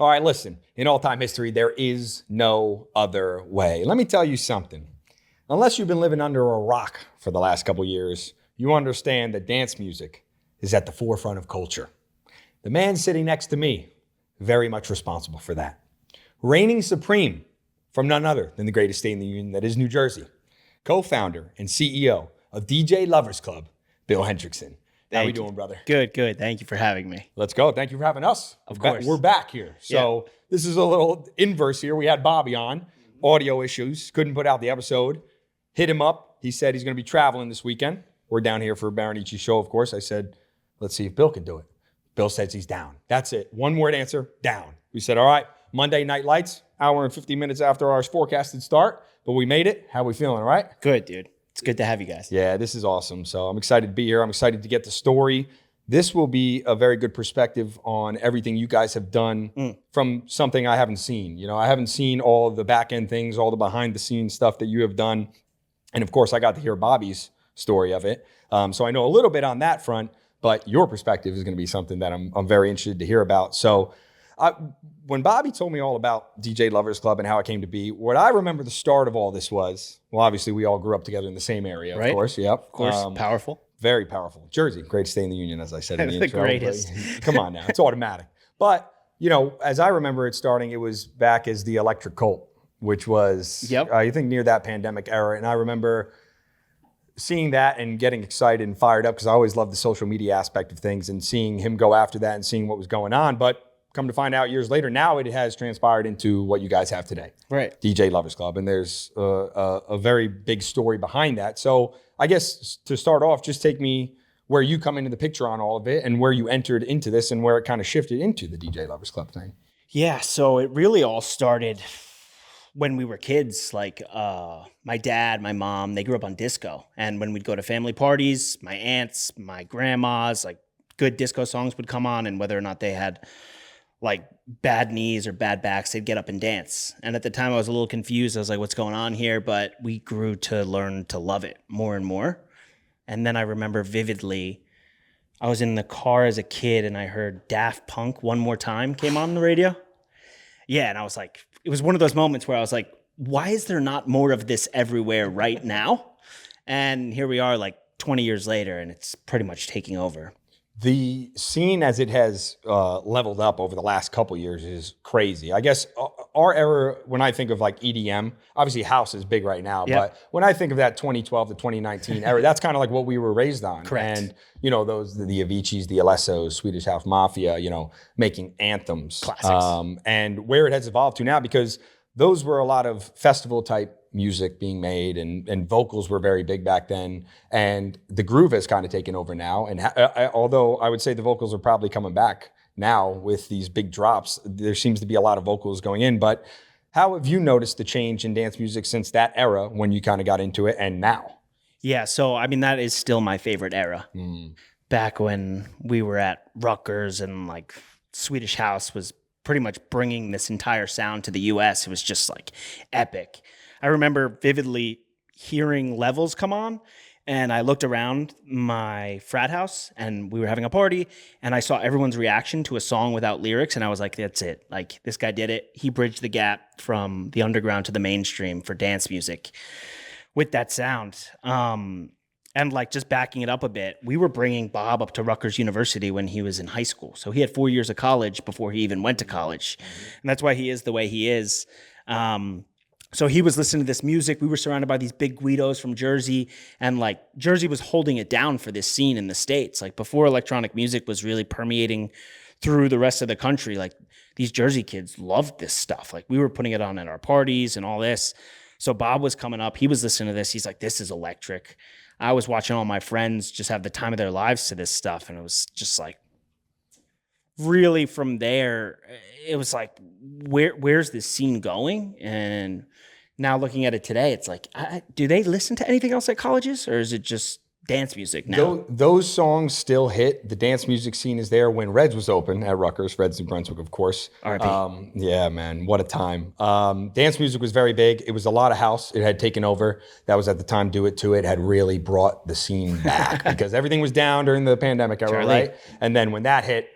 All right, listen, in all-time history, there is no other way. Let me tell you something. Unless you've been living under a rock for the last couple years, you understand that dance music is at the forefront of culture. The man sitting next to me, very much responsible for that. Reigning supreme from none other than the greatest state in the union that is New Jersey. Co-founder and CEO of DJ Lovers Club, Bill Hendrickson. How we doing, brother? Good. Thank you for having me. Let's go. Thank you for having us. Of course. We're back here. So This is a little inverse here. We had Bobby on, audio issues, couldn't put out the episode. Hit him up. He said he's going to be traveling this weekend. We're down here for a Barreneche show, of course. I said, let's see if Bill can do it. Bill says he's down. That's it. One word answer, down. We said, all right, Monday night lights, hour and 50 minutes after our forecasted start, but we made it. How we feeling, all right? Good, dude. It's good to have you guys. Yeah, this is awesome. So I'm excited to be here. I'm excited to get the story. This will be a very good perspective on everything you guys have done from something I haven't seen. You know, I haven't seen all the back end things, all the behind the scenes stuff that you have done. And of course, I got to hear Bobby's story of it. So I know a little bit on that front, but your perspective is going to be something that I'm very interested to hear about. So when Bobby told me all about DJ Lovers Club and how it came to be, what I remember the start of all this was, well, obviously we all grew up together in the same area, of course. Yep. Of course. Powerful. Very powerful. Jersey, greatest state in the union, as I said in the intro. Greatest. Come on now, it's automatic. But, you know, as I remember it starting, it was back as the Electric Colt, which was, I think, near that pandemic era. And I remember seeing that and getting excited and fired up because I always loved the social media aspect of things and seeing him go after that and seeing what was going on. But come to find out years later, now it has transpired into what you guys have today. Right. DJ Lovers Club. And there's a very big story behind that. So I guess to start off, just take me where you come into the picture on all of it and where you entered into this and where it kind of shifted into the DJ Lovers Club thing. Yeah, so it really all started when we were kids. Like my dad, my mom, they grew up on disco. And when we'd go to family parties, my aunts, my grandmas, like good disco songs would come on. And whether or not they had like bad knees or bad backs, they'd get up and dance. And at the time I was a little confused. I was like, what's going on here? But we grew to learn to love it more and more. And then I remember vividly, I was in the car as a kid and I heard Daft Punk One More Time came on the radio. Yeah, and I was like, it was one of those moments where I was like, why is there not more of this everywhere right now? And here we are like 20 years later and it's pretty much taking over. The scene as it has leveled up over the last couple years is crazy. I guess our era, when I think of like EDM, obviously house is big right now, but when I think of that 2012 to 2019 era, that's kind of like what we were raised on. Correct. And, you know, those, the Aviciis, the Alessos, Swedish House Mafia, you know, making anthems. Classics. And where it has evolved to now, because those were a lot of festival type music being made and vocals were very big back then. And the groove has kind of taken over now. And although I would say the vocals are probably coming back now with these big drops, there seems to be a lot of vocals going in. But how have you noticed the change in dance music since that era when you kind of got into it and now? Yeah, so I mean, that is still my favorite era. Back when we were at Rutgers and like Swedish House was pretty much bringing this entire sound to the US. It was just like epic. I remember vividly hearing Levels come on, and I looked around my frat house, and we were having a party, and I saw everyone's reaction to a song without lyrics, and I was like, that's it. Like, this guy did it. He bridged the gap from the underground to the mainstream for dance music with that sound. And like just backing it up a bit, we were bringing Bob up to Rutgers University when he was in high school. So he had 4 years of college before he even went to college. And that's why he is the way he is. So he was listening to this music. We were surrounded by these big Guidos from Jersey. And like Jersey was holding it down for this scene in the States. Like before electronic music was really permeating through the rest of the country, like these Jersey kids loved this stuff. Like we were putting it on at our parties and all this. So Bob was coming up. He was listening to this. He's like, this is electric. I was watching all my friends just have the time of their lives to this stuff. And it was just like, really from there, it was like, where's this scene going? And now looking at it today, it's like, do they listen to anything else at colleges, or is it just dance music now? Those songs still hit. The dance music scene is there. When Reds was open at Rutgers, Reds in Brunswick, of course. RIP. Yeah, man, what a time. Dance music was very big. It was a lot of house. It had taken over. That was at the time Do It To It had really brought the scene back because everything was down during the pandemic era, right? And then when that hit,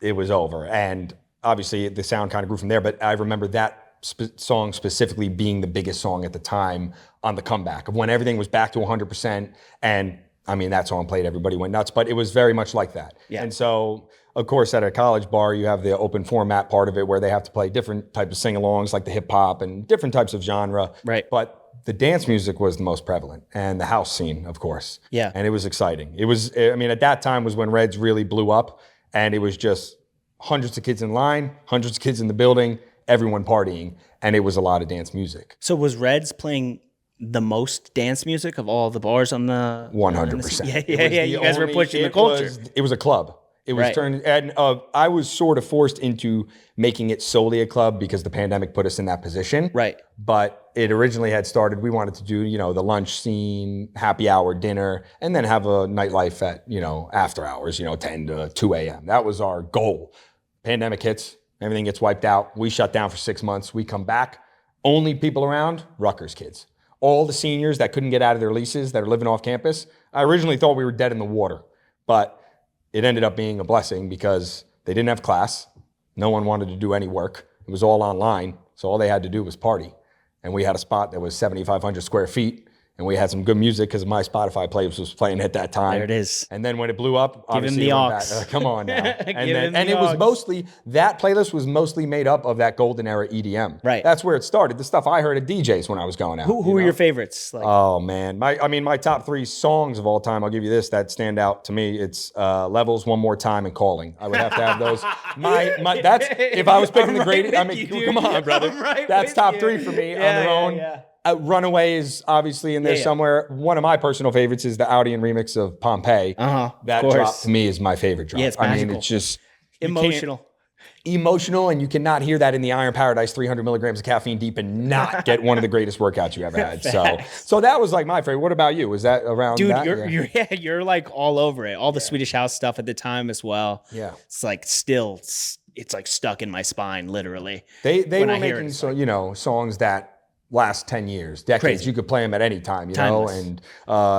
it was over. And obviously the sound kind of grew from there, but I remember that song specifically being the biggest song at the time on the comeback of when everything was back to 100%. And I mean, that song played, everybody went nuts, but it was very much like that. Yeah. And so, of course, at a college bar, you have the open format part of it where they have to play different types of sing-alongs, like the hip hop and different types of genre. Right. But the dance music was the most prevalent, and the house scene, of course. Yeah. And it was exciting. It was, I mean, at that time was when Reds really blew up, and it was just hundreds of kids in line, hundreds of kids in the building, everyone partying, and it was a lot of dance music. So was Reds playing the most dance music of all the bars on the 100%. Yeah. You guys were pushing the culture. It was a club. It was Right. turned, and I was sort of forced into making it solely a club because the pandemic put us in that position. Right. But it originally had started, we wanted to do, the lunch scene, happy hour, dinner, and then have a nightlife at, after hours, 10 to 2 a.m. That was our goal. Pandemic hits, everything gets wiped out. We shut down for 6 months. We come back. Only people around, Rutgers kids. All the seniors that couldn't get out of their leases that are living off campus. I originally thought we were dead in the water, but it ended up being a blessing because they didn't have class. No one wanted to do any work. It was all online. So all they had to do was party. And we had a spot that was 7,500 square feet. And we had some good music because my Spotify playlist was playing at that time. There it is. And then when it blew up, obviously the it went aux. back. Come on now. And it was mostly, that playlist was mostly made up of that golden era EDM. Right. That's where it started. The stuff I heard at DJs when I was going out. Who were your favorites? Like, Oh man, my top 3 songs of all time. I'll give you this that stand out to me. It's Levels, One More Time, and Calling. I would have to have those. That's if I was picking the greatest. I mean, come on, brother. That's top 3 for me on their own. Yeah. Runaway is obviously in there somewhere. One of my personal favorites is the Audion remix of Pompeii. That drop to me is my favorite drop. Yeah, it's I magical. mean, it's just Emotional. and you cannot hear that in the Iron Paradise 300 milligrams of caffeine deep and not get one of the greatest workouts you ever had. So that was like my favorite. What about you? Was that around Dude, that? you're like all over it. All the Swedish house stuff at the time as well. Yeah. It's like still, it's like stuck in my spine, literally. They were making songs that last 10 years, decades. Crazy. You could play them at any time, Timeless. and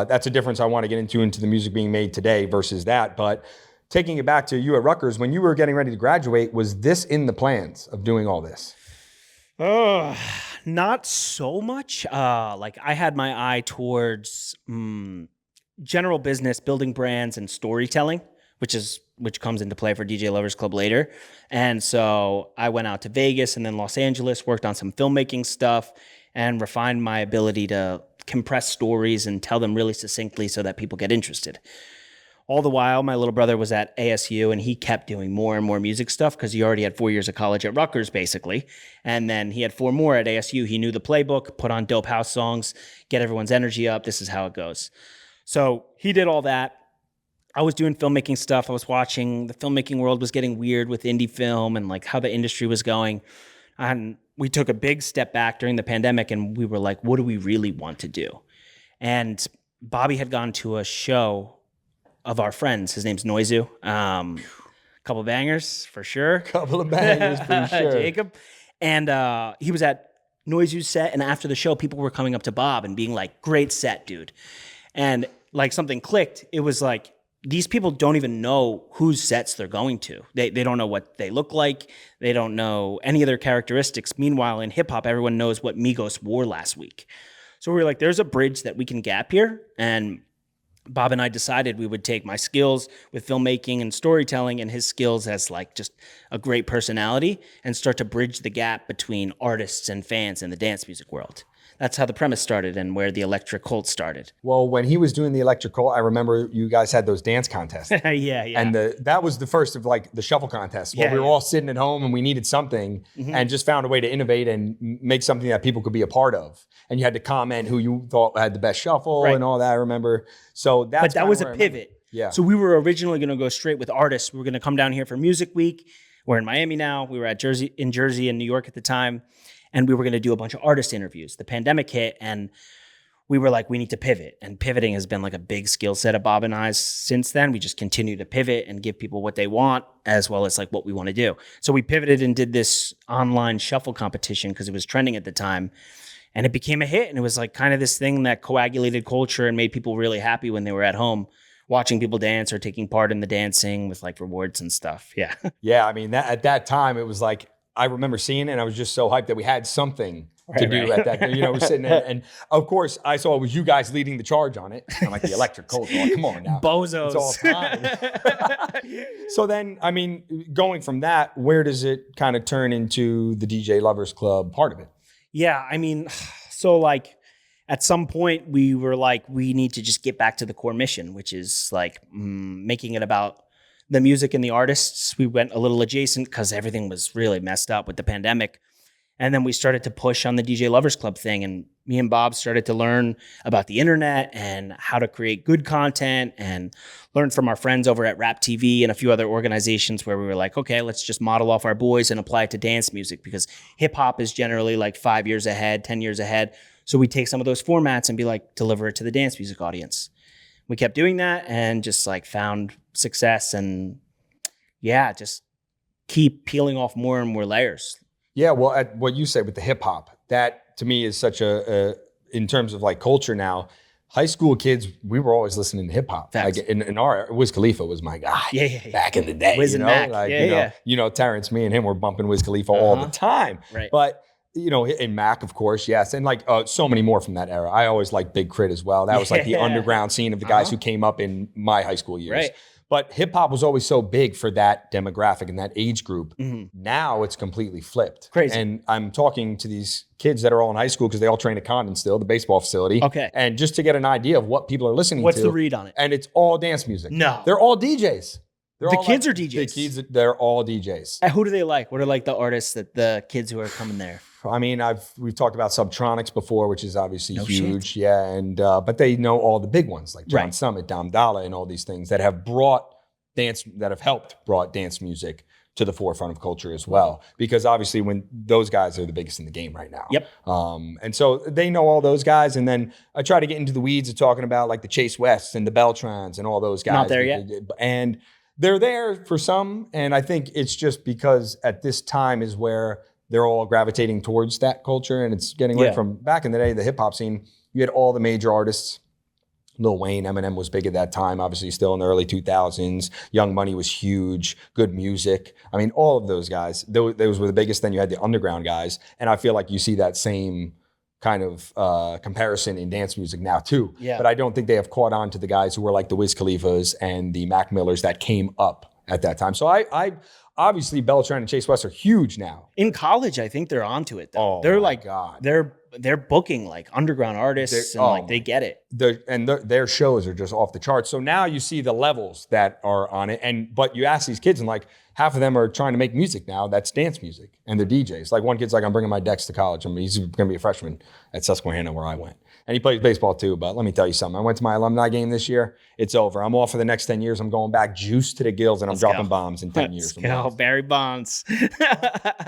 that's a difference I want to get into the music being made today versus that. But taking it back to you at Rutgers, when you were getting ready to graduate, was this in the plans of doing all this? Not so much. Like I had my eye towards general business, building brands, and storytelling, which comes into play for DJ Lovers Club later. And so I went out to Vegas and then Los Angeles, worked on some filmmaking stuff, and refined my ability to compress stories and tell them really succinctly so that people get interested. All the while, my little brother was at ASU and he kept doing more and more music stuff because he already had 4 years of college at Rutgers, basically. And then he had 4 more at ASU. He knew the playbook, put on dope house songs, get everyone's energy up. This is how it goes. So he did all that. I was doing filmmaking stuff. I was watching the filmmaking world was getting weird with indie film and like how the industry was going. And we took a big step back during the pandemic and we were like, what do we really want to do? And Bobby had gone to a show of our friends. His name's Noizu. Couple bangers for sure. Couple of bangers for sure. Jacob. And he was at Noizu's set. And after the show, people were coming up to Bob and being like, great set, dude. And like something clicked. It was like, these people don't even know whose sets they're going to. They don't know what they look like. They don't know any of their characteristics. Meanwhile, in hip hop, everyone knows what Migos wore last week. So we were like, there's a bridge that we can gap here. And Bob and I decided we would take my skills with filmmaking and storytelling and his skills as like just a great personality and start to bridge the gap between artists and fans in the dance music world. That's how the premise started and where the Electric Cult started. Well, when he was doing the Electric Cult, I remember you guys had those dance contests. Yeah. And that was the first of like the shuffle contests where we were all sitting at home and we needed something and just found a way to innovate and make something that people could be a part of. And you had to comment who you thought had the best shuffle and all that, I remember. So that's But that was a pivot. Yeah. So we were originally going to go straight with artists. We were going to come down here for Music Week. We're in Miami now. We were at Jersey and New York at the time. And we were going to do a bunch of artist interviews. The pandemic hit and we were like, we need to pivot. And pivoting has been like a big skill set of Bob and I's since then. We just continue to pivot and give people what they want as well as like what we want to do. So we pivoted and did this online shuffle competition because it was trending at the time. And it became a hit. And it was like kind of this thing that coagulated culture and made people really happy when they were at home watching people dance or taking part in the dancing with like rewards and stuff. Yeah. Yeah, I mean, at that time, it was like, I remember seeing it and I was just so hyped that we had something to do at that. You know, we're sitting there and of course I saw it was you guys leading the charge on it. I'm like, the electric cold, oh, come on now. Bozos. It's all time. So then, I mean, going from that, where does it kind of turn into the DJ Lovers Club part of it? Yeah, I mean, so like at some point we were like, we need to just get back to the core mission, which is like making it about the music and the artists. We went a little adjacent because everything was really messed up with the pandemic. And then we started to push on the DJ Lovers Club thing. And me and Bob started to learn about the internet and how to create good content and learn from our friends over at Rap TV and a few other organizations where we were like, okay, let's just model off our boys and apply it to dance music because hip hop is generally like 5 years ahead, 10 years ahead. So we take some of those formats and be like, deliver it to the dance music audience. We kept doing that and just like found success and yeah, just keep peeling off more and more layers. Yeah, well, at what you said with the hip hop, that to me is such in terms of like culture now, high school kids, we were always listening to hip hop. Like in our, Wiz Khalifa was my guy back in the day. Wiz and Mac. Like, you know, Terrence, me and him were bumping Wiz Khalifa all the time. Right. But you know, and Mac, of course, yes. And like so many more from that era. I always liked Big Crit as well. That was like the underground scene of the guys who came up in my high school years. Right. But hip hop was always so big for that demographic and that age group. Now it's completely flipped. Crazy. And I'm talking to these kids that are all in high school because they all train at Condon still, the baseball facility. Okay. And just to get an idea of what people are listening to. What's the read on it? And it's all dance music. No. They're all DJs. The kids are DJs? The kids, they're all DJs. And who do they like? What are like the artists that the kids who are coming there? I mean, we've talked about Subtronics before, which is obviously huge. Shit. Yeah. And but they know all the big ones like John Summit, Dom Dalla, and all these things that have helped brought dance music to the forefront of culture as well. Because obviously when those guys are the biggest in the game right now. Yep. And so they know all those guys. And then I try to get into the weeds of talking about like the Chase Wests and the Beltrons and all those guys. Not there yet. And they're there for some. And I think it's just because at this time is where they're all gravitating towards that culture. And it's getting away from back in the day, the hip hop scene, you had all the major artists. Lil Wayne, Eminem was big at that time, obviously still in the early 2000s. Young Money was huge, good music. I mean, all of those guys, those were the biggest. Then you had the underground guys. And I feel like you see that same kind of comparison in dance music now too. Yeah. But I don't think they have caught on to the guys who were like the Wiz Khalifas and the Mac Millers that came up at that time. So I obviously Beltran and Chase West are huge now. In college, I think they're onto it though. Oh, they're my like, God. They're booking like underground artists and like they get it. Their shows are just off the charts. So now you see the levels that are on it. But you ask these kids and like half of them are trying to make music now that's dance music and they're DJs. Like one kid's like, I'm bringing my decks to college. I mean, he's going to be a freshman at Susquehanna where I went. And he plays baseball too. But let me tell you something. I went to my alumni game this year. It's over. I'm off for the next 10 years. I'm going back juice to the gills and I'm dropping bombs in 10 years. Let's go, Barry Bonds.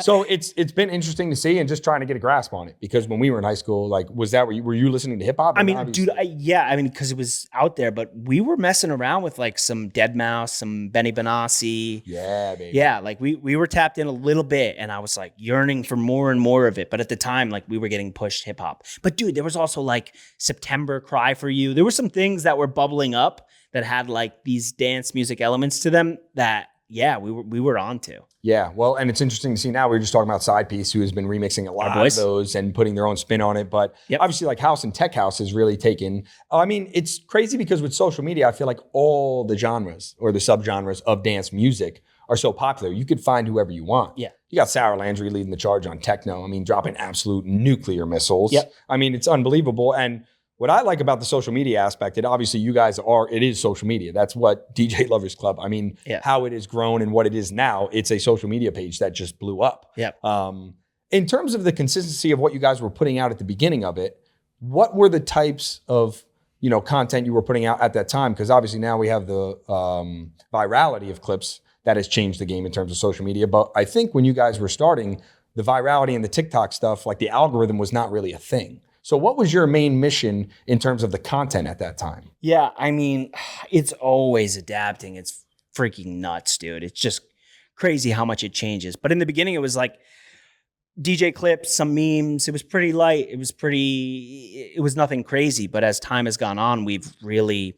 So it's been interesting to see and just trying to get a grasp on it. Because when we were in high school, like, were you listening to hip hop? I mean, dude, because it was out there, but we were messing around with like some Deadmau5, some Benny Benassi. Yeah, baby. Yeah, like we were tapped in a little bit and I was like yearning for more and more of it. But at the time, like we were getting pushed hip hop. But dude, there was also like September, Cry for You. There were some things that were bubbling up that had like these dance music elements to them that, yeah, we were onto. Yeah, well, and it's interesting to see now. We were just talking about Side Piece, who has been remixing a lot of those and putting their own spin on it. But obviously, like House and Tech House has really taken. I mean, it's crazy because with social media, I feel like all the genres or the subgenres of dance music are so popular. You could find whoever you want. Yeah. You got Sarah Landry leading the charge on techno. I mean, dropping absolute nuclear missiles. Yep. I mean, it's unbelievable. And what I like about the social media aspect, obviously you guys it is social media. That's what DJ Lovers Club, I mean, how it has grown and what it is now, it's a social media page that just blew up. Yep. In terms of the consistency of what you guys were putting out at the beginning of it, what were the types of content you were putting out at that time? Because obviously now we have the virality of clips that has changed the game in terms of social media. But I think when you guys were starting, the virality and the TikTok stuff, like the algorithm was not really a thing. So what was your main mission in terms of the content at that time? Yeah, I mean, it's always adapting. It's freaking nuts, dude. It's just crazy how much it changes. But in the beginning, it was like DJ clips, some memes. It was pretty light. It was nothing crazy. But as time has gone on, we've really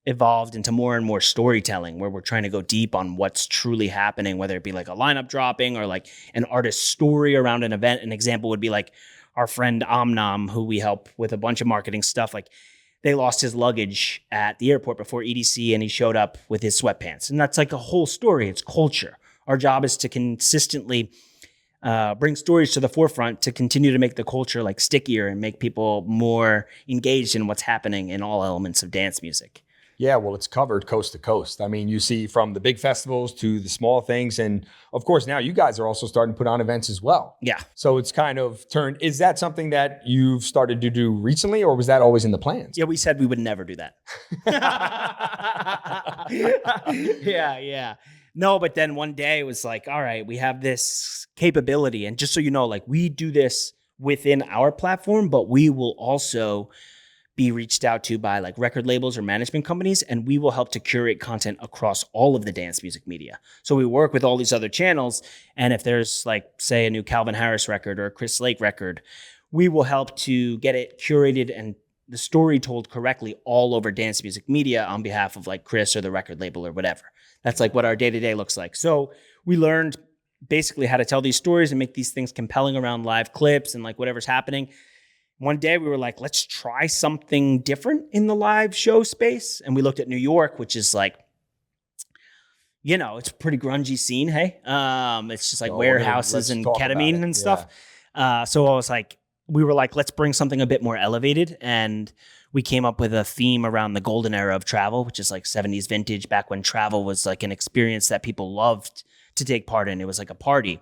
evolved into more and more storytelling where we're trying to go deep on what's truly happening, whether it be like a lineup dropping or like an artist's story around an event. An example would be like our friend Omnam, who we help with a bunch of marketing stuff. Like they lost his luggage at the airport before EDC and he showed up with his sweatpants. And that's like a whole story. It's culture. Our job is to consistently bring stories to the forefront to continue to make the culture like stickier and make people more engaged in what's happening in all elements of dance music. Yeah, well, it's covered coast to coast. I mean, you see from the big festivals to the small things. And of course, now you guys are also starting to put on events as well. Yeah. So it's kind of turned. Is that something that you've started to do recently, or was that always in the plans? Yeah, we said we would never do that. Yeah. No, but then one day it was like, all right, we have this capability. And just so you know, like we do this within our platform, but we will also be reached out to by like record labels or management companies, and we will help to curate content across all of the dance music media. So we work with all these other channels, and if there's like, say, a new Calvin Harris record or a Chris Lake record, we will help to get it curated and the story told correctly all over dance music media on behalf of like Chris or the record label or whatever. That's like what our day-to-day looks like. So we learned basically how to tell these stories and make these things compelling around live clips and like whatever's happening. One day we were like, let's try something different in the live show space. And we looked at New York, which is like, you know, it's a pretty grungy scene. Hey, it's just like warehouses and ketamine and stuff. So I was like, we were like, let's bring something a bit more elevated. And we came up with a theme around the golden era of travel, which is like 70s vintage, back when travel was like an experience that people loved to take part in. It was like a party.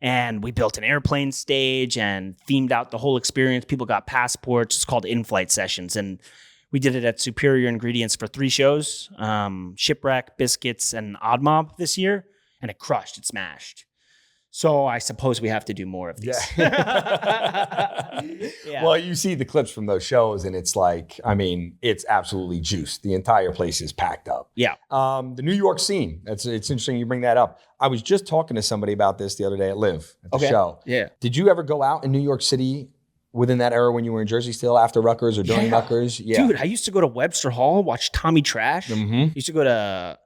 And we built an airplane stage and themed out the whole experience. People got passports. It's called in-flight sessions. And we did it at Superior Ingredients for 3 shows, Shipwreck, Biscuits, and Odd Mob this year. And it crushed. It smashed. So I suppose we have to do more of these. Yeah. Yeah. Well, you see the clips from those shows and it's like, I mean, it's absolutely juiced. The entire place is packed up. Yeah. The New York scene, it's interesting you bring that up. I was just talking to somebody about this the other day at Live, at the show. Yeah. Did you ever go out in New York City within that era when you were in Jersey still, after Rutgers or during Rutgers? Yeah. Dude, I used to go to Webster Hall, watch Tommy Trash. Mm-hmm. Used to go to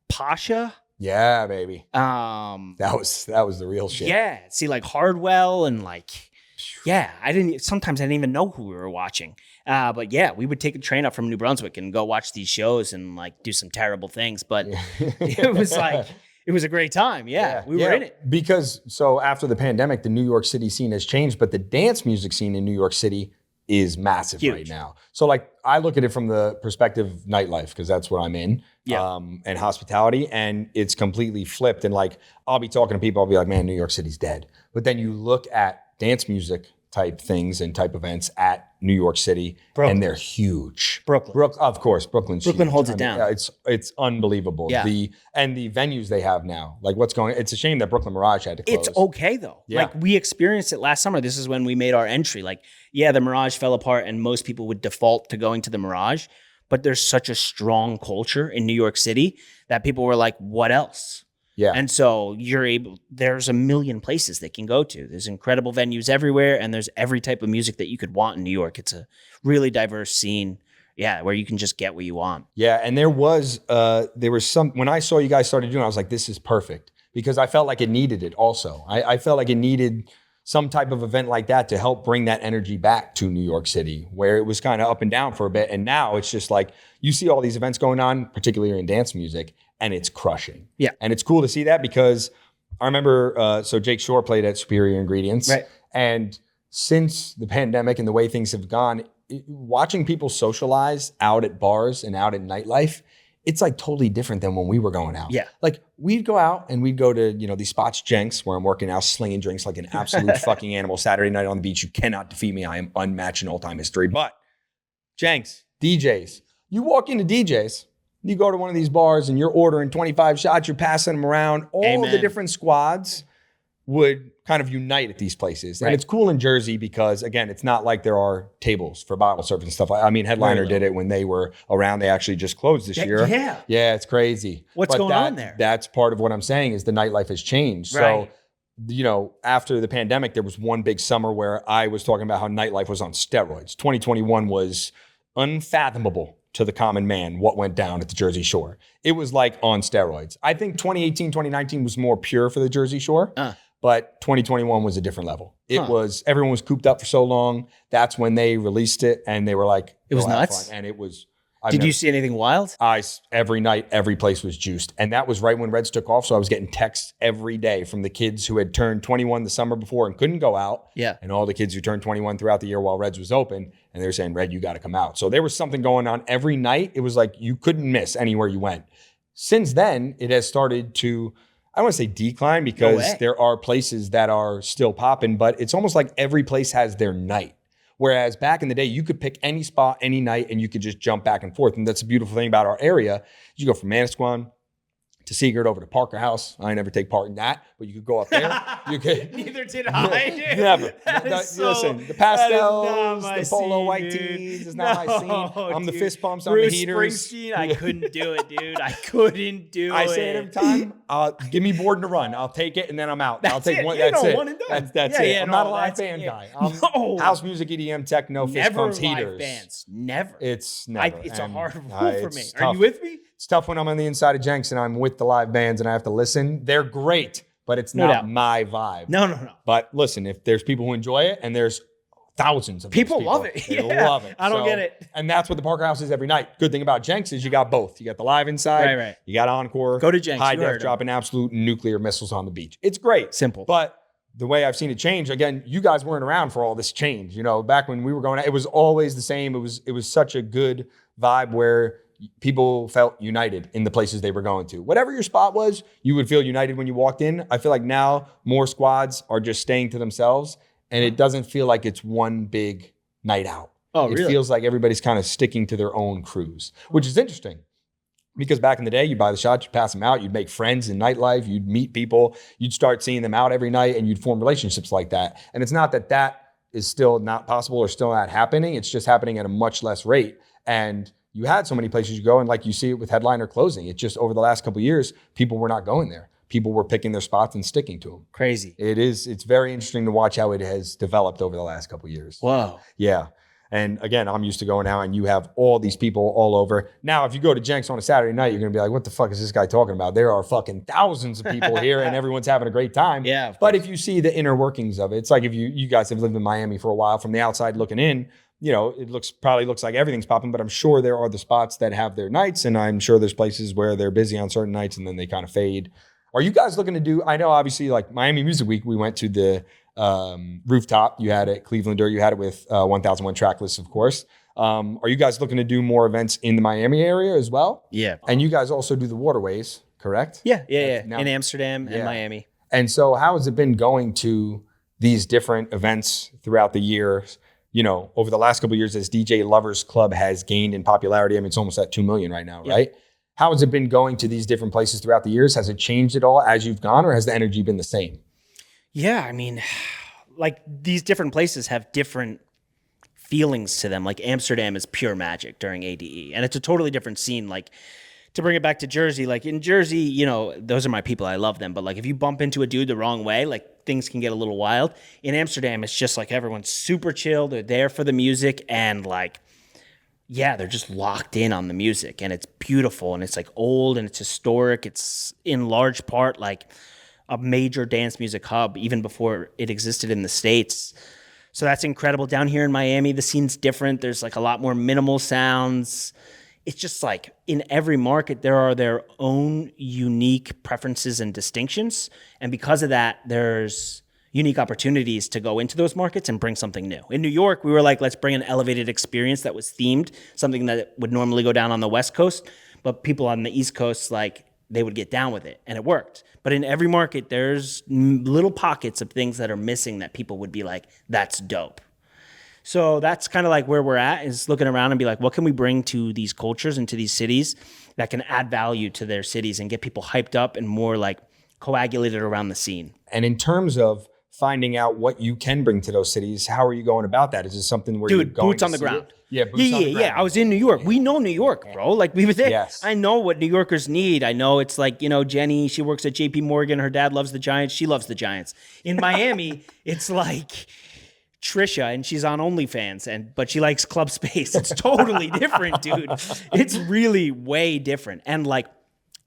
Pasha. Yeah, baby. That was the real shit. Yeah. See, like Hardwell and like, yeah, sometimes I didn't even know who we were watching. But yeah, we would take a train up from New Brunswick and go watch these shows and like do some terrible things. But it was like, it was a great time. Yeah, we were in it. Because so after the pandemic, the New York City scene has changed, but the dance music scene in New York City is massive right now. So like I look at it from the perspective of nightlife, because that's what I'm in, and hospitality, and it's completely flipped. And like I'll be talking to people, I'll be like, man, New York City's dead. But then you look at dance music type things and type events at New York City, and they're huge. Brooklyn. Of course, Brooklyn holds it down. It's unbelievable. Yeah. The venues they have now, like it's a shame that Brooklyn Mirage had to close. It's okay though. Yeah. Like we experienced it last summer. This is when we made our entry. Like, yeah, the Mirage fell apart and most people would default to going to the Mirage, but there's such a strong culture in New York City that people were like, what else? Yeah. And so there's a million places they can go to. There's incredible venues everywhere, and there's every type of music that you could want in New York. It's a really diverse scene, where you can just get what you want. Yeah, and there was some, when I saw you guys started doing it, I was like, this is perfect, because I felt like it needed it also. I felt like it needed some type of event like that to help bring that energy back to New York City, where it was kind of up and down for a bit. And now it's just like, you see all these events going on, particularly in dance music, and it's crushing. Yeah. And it's cool to see that, because I remember, so Jake Shore played at Superior Ingredients. Right. And since the pandemic and the way things have gone, watching people socialize out at bars and out at nightlife, it's like totally different than when we were going out. Yeah. Like we'd go out and we'd go to, these spots, Jenks, where I'm working out, slinging drinks like an absolute fucking animal. Saturday night on the beach, you cannot defeat me. I am unmatched in all-time history. But Jenks, DJs, you walk into DJs, you go to one of these bars and you're ordering 25 shots, you're passing them around. All of the different squads would kind of unite at these places. Right. And it's cool in Jersey because, again, it's not like there are tables for bottle service and stuff. I mean, Headliner did it when they were around. They actually just closed this year. Yeah. Yeah, it's crazy. What's going on there? That's part of what I'm saying is the nightlife has changed. Right. So, after the pandemic, there was one big summer where I was talking about how nightlife was on steroids. 2021 was unfathomable to the common man what went down at the Jersey Shore. It was like on steroids. I think 2018, 2019 was more pure for the Jersey Shore. But 2021 was a different level. It was, everyone was cooped up for so long. That's when they released it and they were like, it was nuts. And it was. Did you see anything wild? Every night, every place was juiced. And that was right when Reds took off. So I was getting texts every day from the kids who had turned 21 the summer before and couldn't go out. Yeah. And all the kids who turned 21 throughout the year while Reds was open. And they were saying, Red, you got to come out. So there was something going on every night. It was like you couldn't miss anywhere you went. Since then, it has started to, I don't want to say decline because there are places that are still popping, but it's almost like every place has their night. Whereas back in the day, you could pick any spot, any night, and you could just jump back and forth. And that's the beautiful thing about our area. You go from Manasquan to Seagirt over to Parker House. I never take part in that, but you could go up there. You could. Neither did I. Dude. Never. Listen, the pastels, the polo white tees is not my scene. I'm the fist pumps, I'm the heaters. Springsteen, I couldn't do it, dude. I couldn't do it. I say it every time. Give me board and a run. I'll take it and then I'm out. I'll take one. That's it. One and done. That's it. I'm not a live band guy. I'm house music, EDM, techno, fist pumps, heaters. Never live bands. Never. It's never. It's a hard rule for me. Tough. Are you with me? It's tough when I'm on the inside of Jenks and I'm with the live bands and I have to listen. They're great, but it's not my vibe. No. But listen, if there's people who enjoy it, and there's thousands of people love it. They love it. I don't get it. And that's what the Parker House is every night. Good thing about Jenks is you got both. You got the live inside. Right. You got Encore. Go to Jenks. High def dropping absolute nuclear missiles on the beach. It's great. Simple. But the way I've seen it change, again, you guys weren't around for all this change. You know, back when we were going out, it was always the same. It was such a good vibe where people felt united in the places they were going to. Whatever your spot was, you would feel united when you walked in. I feel like now more squads are just staying to themselves and it doesn't feel like it's one big night out. Oh, really? It feels like everybody's kind of sticking to their own crews, which is interesting. Because back in the day, you'd buy the shots, you'd pass them out, you'd make friends in nightlife, you'd meet people, you'd start seeing them out every night and you'd form relationships like that. And it's not that that is still not possible or still not happening. It's just happening at a much less rate. And you had so many places you go, and like you see it with headliner closing. It just over the last couple of years, people were not going there. People were picking their spots and sticking to them. Crazy. It's very interesting to watch how it has developed over the last couple of years. Wow. Yeah. And again, I'm used to going out and you have all these people all over. Now, if you go to Jenks on a Saturday night, you're going to be like, what the fuck is this guy talking about? There are fucking thousands of people here and everyone's having a great time. Yeah. But if you see the inner workings of it, it's like if you guys have lived in Miami for a while, from the outside looking in, you know, it probably looks like everything's popping, but I'm sure there are the spots that have their nights, and I'm sure there's places where they're busy on certain nights and then they kind of fade. Are you guys looking to do, I know obviously like Miami Music Week, we went to the rooftop. You had it at Clevelander, you had it with 1001 Tracklists, of course. Are you guys looking to do more events in the Miami area as well? Yeah. And you guys also do the waterways, correct? Yeah. In Amsterdam and Miami. And so how has it been going to these different events throughout the year? You know, over the last couple of years, as DJ Lovers Club has gained in popularity, I mean, it's almost at 2 million right now, right? How has it been going to these different places throughout the years? Has it changed at all as you've gone, or has the energy been the same? Yeah, I mean, like these different places have different feelings to them. Like Amsterdam is pure magic during ADE, and it's a totally different scene. Like, to bring it back to Jersey, like in Jersey, you know, those are my people. I love them. But like if you bump into a dude the wrong way, like things can get a little wild. In Amsterdam, it's just like everyone's super chill. They're there for the music and like, yeah, they're just locked in on the music, and it's beautiful, and it's like old and it's historic. It's in large part like a major dance music hub even before it existed in the States. So that's incredible. Down here in Miami, the scene's different. There's like a lot more minimal sounds. It's just like in every market, there are their own unique preferences and distinctions. And because of that, there's unique opportunities to go into those markets and bring something new. In New York, we were like, let's bring an elevated experience that was themed, something that would normally go down on the West Coast, but people on the East Coast, like they would get down with it, and it worked. But in every market, there's little pockets of things that are missing that people would be like, that's dope. So that's kind of like where we're at, is looking around and be like, what can we bring to these cultures and to these cities that can add value to their cities and get people hyped up and more like coagulated around the scene? And in terms of finding out what you can bring to those cities, how are you going about that? Is it something where you're going boots on the ground? Yeah, boots on the ground. Yeah. I was in New York. We know New York, bro. Like we were there. Yes. I know what New Yorkers need. I know it's like, you know, Jenny, she works at JP Morgan. Her dad loves the Giants. She loves the Giants. In Miami, it's like Trisha and she's on OnlyFans but she likes club space. It's totally different, dude. It's really way different. And like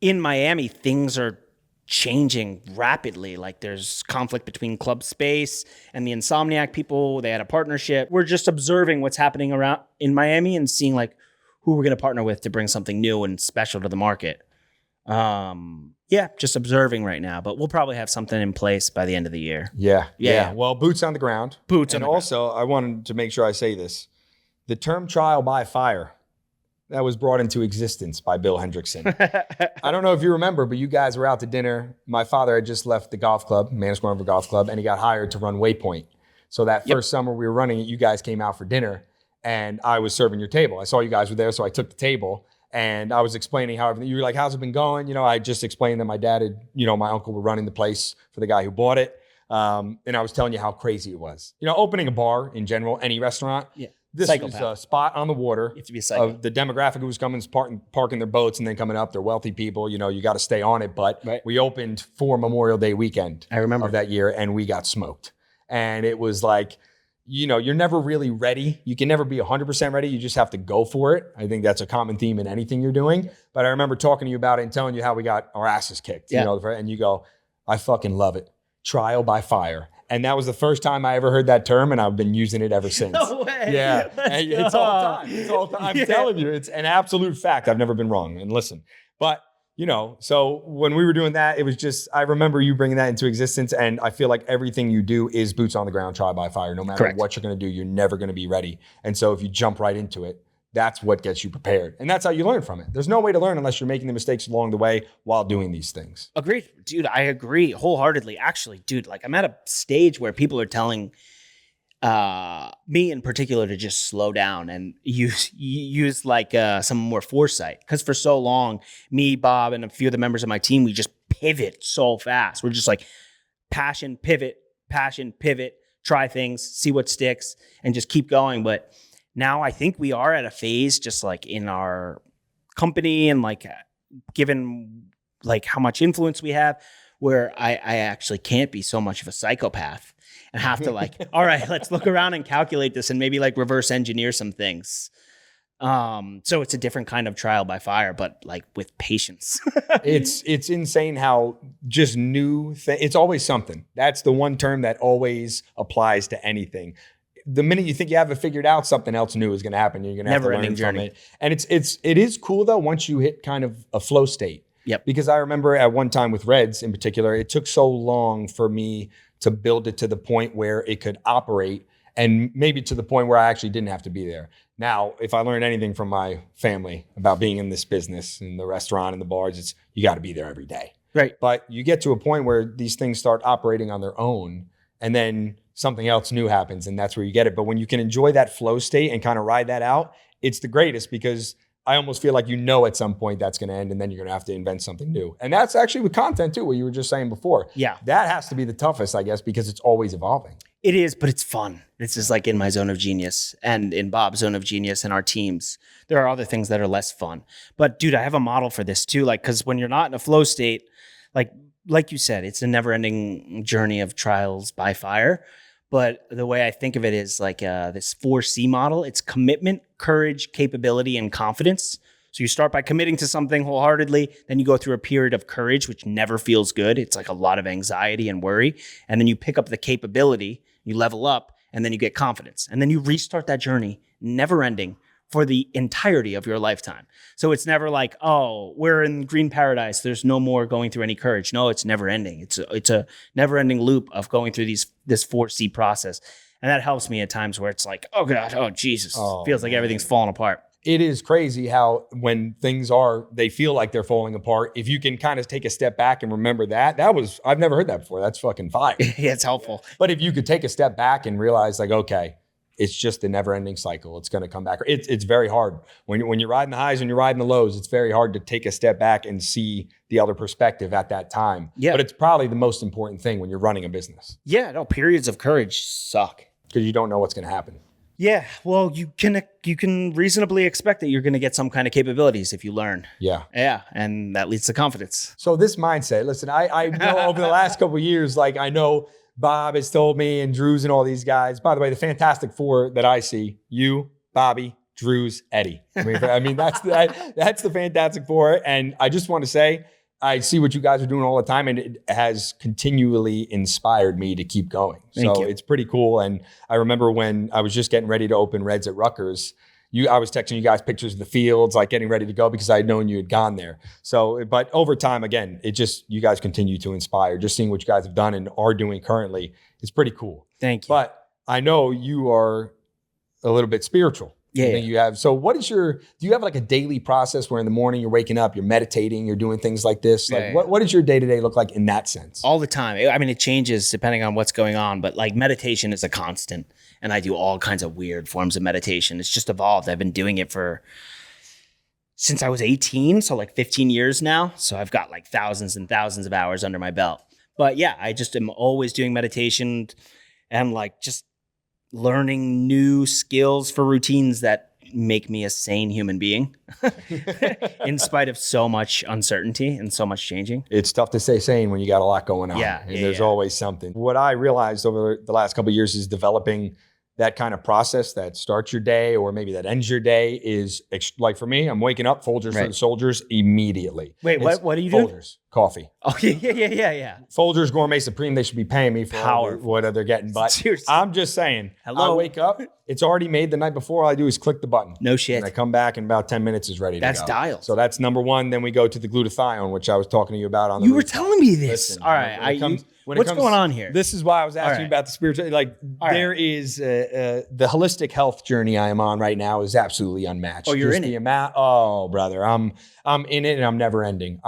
in Miami, things are changing rapidly. Like there's conflict between club space and the Insomniac people. They had a partnership. We're just observing what's happening around in Miami and seeing like who we're going to partner with to bring something new and special to the market. Just observing right now, but we'll probably have something in place by the end of the year. Yeah. Well, boots on the ground. And also, I wanted to make sure I say this. The term trial by fire, that was brought into existence by Bill Hendrickson. I don't know if you remember, but you guys were out to dinner. My father had just left the golf club, Manasquan River Golf Club, and he got hired to run Waypoint. So that first summer we were running it, you guys came out for dinner, and I was serving your table. I saw you guys were there, so I took the table. And I was explaining how everything, you were like, how's it been going? You know, I just explained that my dad had, my uncle were running the place for the guy who bought it. And I was telling you how crazy it was. Opening a bar in general, any restaurant, this was a spot on the water. You have to be a psycho. The demographic who was coming is parking their boats and then coming up. They're wealthy people. You got to stay on it. But we opened for Memorial Day weekend of that year, and we got smoked. And it was like, you're never really ready. You can never be 100% ready. You just have to go for it. I think that's a common theme in anything you're doing. But I remember talking to you about it and telling you how we got our asses kicked, and you go, I fucking love it. Trial by fire. And that was the first time I ever heard that term, and I've been using it ever since. No way. Yeah. It's all time. I'm telling you, it's an absolute fact. I've never been wrong. And listen, but so when we were doing that, it was just, I remember you bringing that into existence. And I feel like everything you do is boots on the ground, trial by fire. No matter what you're going to do, you're never going to be ready. And so if you jump right into it, that's what gets you prepared. And that's how you learn from it. There's no way to learn unless you're making the mistakes along the way while doing these things. Agreed. Dude, I agree wholeheartedly. Actually, dude, like I'm at a stage where people are telling me in particular to just slow down and use like some more foresight. Because for so long, me, Bob, and a few of the members of my team, we just pivot so fast. We're just like passion, pivot, try things, see what sticks, and just keep going. But now I think we are at a phase just like in our company and like given like how much influence we have, where I actually can't be so much of a psychopath and have to like, all right, let's look around and calculate this and maybe like reverse engineer some things. So it's a different kind of trial by fire, but like with patience. It's insane how just it's always something. That's the one term that always applies to anything. The minute you think you have it figured out, something else new is going to happen. You're going to have to learn from it. And it is cool though once you hit kind of a flow state. Yep. Because I remember at one time with Reds in particular, it took so long for me to build it to the point where it could operate, and maybe to the point where I actually didn't have to be there. Now, if I learned anything from my family about being in this business, in the restaurant and the bars, it's you got to be there every day. Right. But you get to a point where these things start operating on their own, and then something else new happens, and that's where you get it. But when you can enjoy that flow state and kind of ride that out, it's the greatest, because I almost feel like at some point that's going to end, and then you're going to have to invent something new. And that's actually with content too, what you were just saying before. Yeah. That has to be the toughest, I guess, because it's always evolving. It is, but it's fun. It's just like in my zone of genius and in Bob's zone of genius and our teams. There are other things that are less fun. But dude, I have a model for this too. Like, because when you're not in a flow state, like you said, it's a never-ending journey of trials by fire. But the way I think of it is like this 4C model. It's commitment, courage, capability, and confidence. So you start by committing to something wholeheartedly. Then you go through a period of courage, which never feels good. It's like a lot of anxiety and worry. And then you pick up the capability, you level up, and then you get confidence. And then you restart that journey, never ending, for the entirety of your lifetime. So it's never like, oh, we're in green paradise, there's no more going through any courage. No, it's never ending. It's a never ending loop of going through this 4C process. And that helps me at times where it's like, oh God, oh Jesus, feels like everything's falling apart. It is crazy how when things they feel like they're falling apart, if you can kind of take a step back and remember I've never heard that before. That's fucking fire. Yeah, it's helpful. But if you could take a step back and realize like, okay, it's just a never-ending cycle. It's going to come back. It's very hard. When you're riding the highs and you're riding the lows, it's very hard to take a step back and see the other perspective at that time. Yeah. But it's probably the most important thing when you're running a business. Yeah, no, periods of courage suck. Because you don't know what's going to happen. Yeah, well, you can reasonably expect that you're going to get some kind of capabilities if you learn. Yeah. Yeah, and that leads to confidence. So this mindset, listen, I know over the last couple of years, like I know Bob has told me, and Drew's and all these guys. By the way, the Fantastic Four that I see, you, Bobby, Drew's, Eddie. I mean that's the Fantastic Four. And I just want to say, I see what you guys are doing all the time, and it has continually inspired me to keep going. Thank So you. it's pretty cool. And I remember when I was just getting ready to open Reds at Rutgers, I was texting you guys pictures of the fields, like getting ready to go because I had known you had gone there. So, but over time, again, you guys continue to inspire. Just seeing what you guys have done and are doing currently is pretty cool. Thank you. But I know you are a little bit spiritual. Yeah. You have. So do you have like a daily process where in the morning you're waking up, you're meditating, you're doing things like this? Like what does your day-to-day look like in that sense? All the time. I mean, it changes depending on what's going on, but like meditation is a constant, and I do all kinds of weird forms of meditation. It's just evolved. I've been doing it since I was 18, so like 15 years now. So I've got like thousands and thousands of hours under my belt. But yeah, I just am always doing meditation and like just learning new skills for routines that make me a sane human being in spite of so much uncertainty and so much changing. It's tough to stay sane when you got a lot going on. Yeah, and there's always something. What I realized over the last couple of years is developing that kind of process that starts your day or maybe that ends your day is like for me, I'm waking up, Folgers for the soldiers immediately. Wait, what are you doing? Folgers, coffee. Oh, yeah. Folgers Gourmet Supreme, they should be paying me for Powerful. what they're getting. But Seriously. I'm just saying, Hello? I wake up, it's already made the night before. All I do is click the button. No shit. And I come back in about 10 minutes is ready to go. That's dialed. So that's number one. Then we go to the glutathione, which I was talking to you about on the You were rooftop. telling me this. Listen, All right. when it What's comes- going on here? This is why I was asking right. you about the spiritual. Like All there is the holistic health journey I am on right now is absolutely unmatched. Oh, you're Just in the it. amount. Oh, brother, I'm in it and I'm never ending.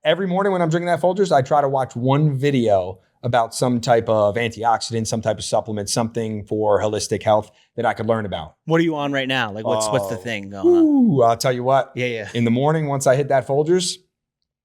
Every morning when I'm drinking that Folgers, I try to watch one video about some type of antioxidant, some type of supplement, something for holistic health that I could learn about. What are you on right now? Like what's the thing going on? Ooh, I'll tell you what. Yeah. In the morning, once I hit that Folgers,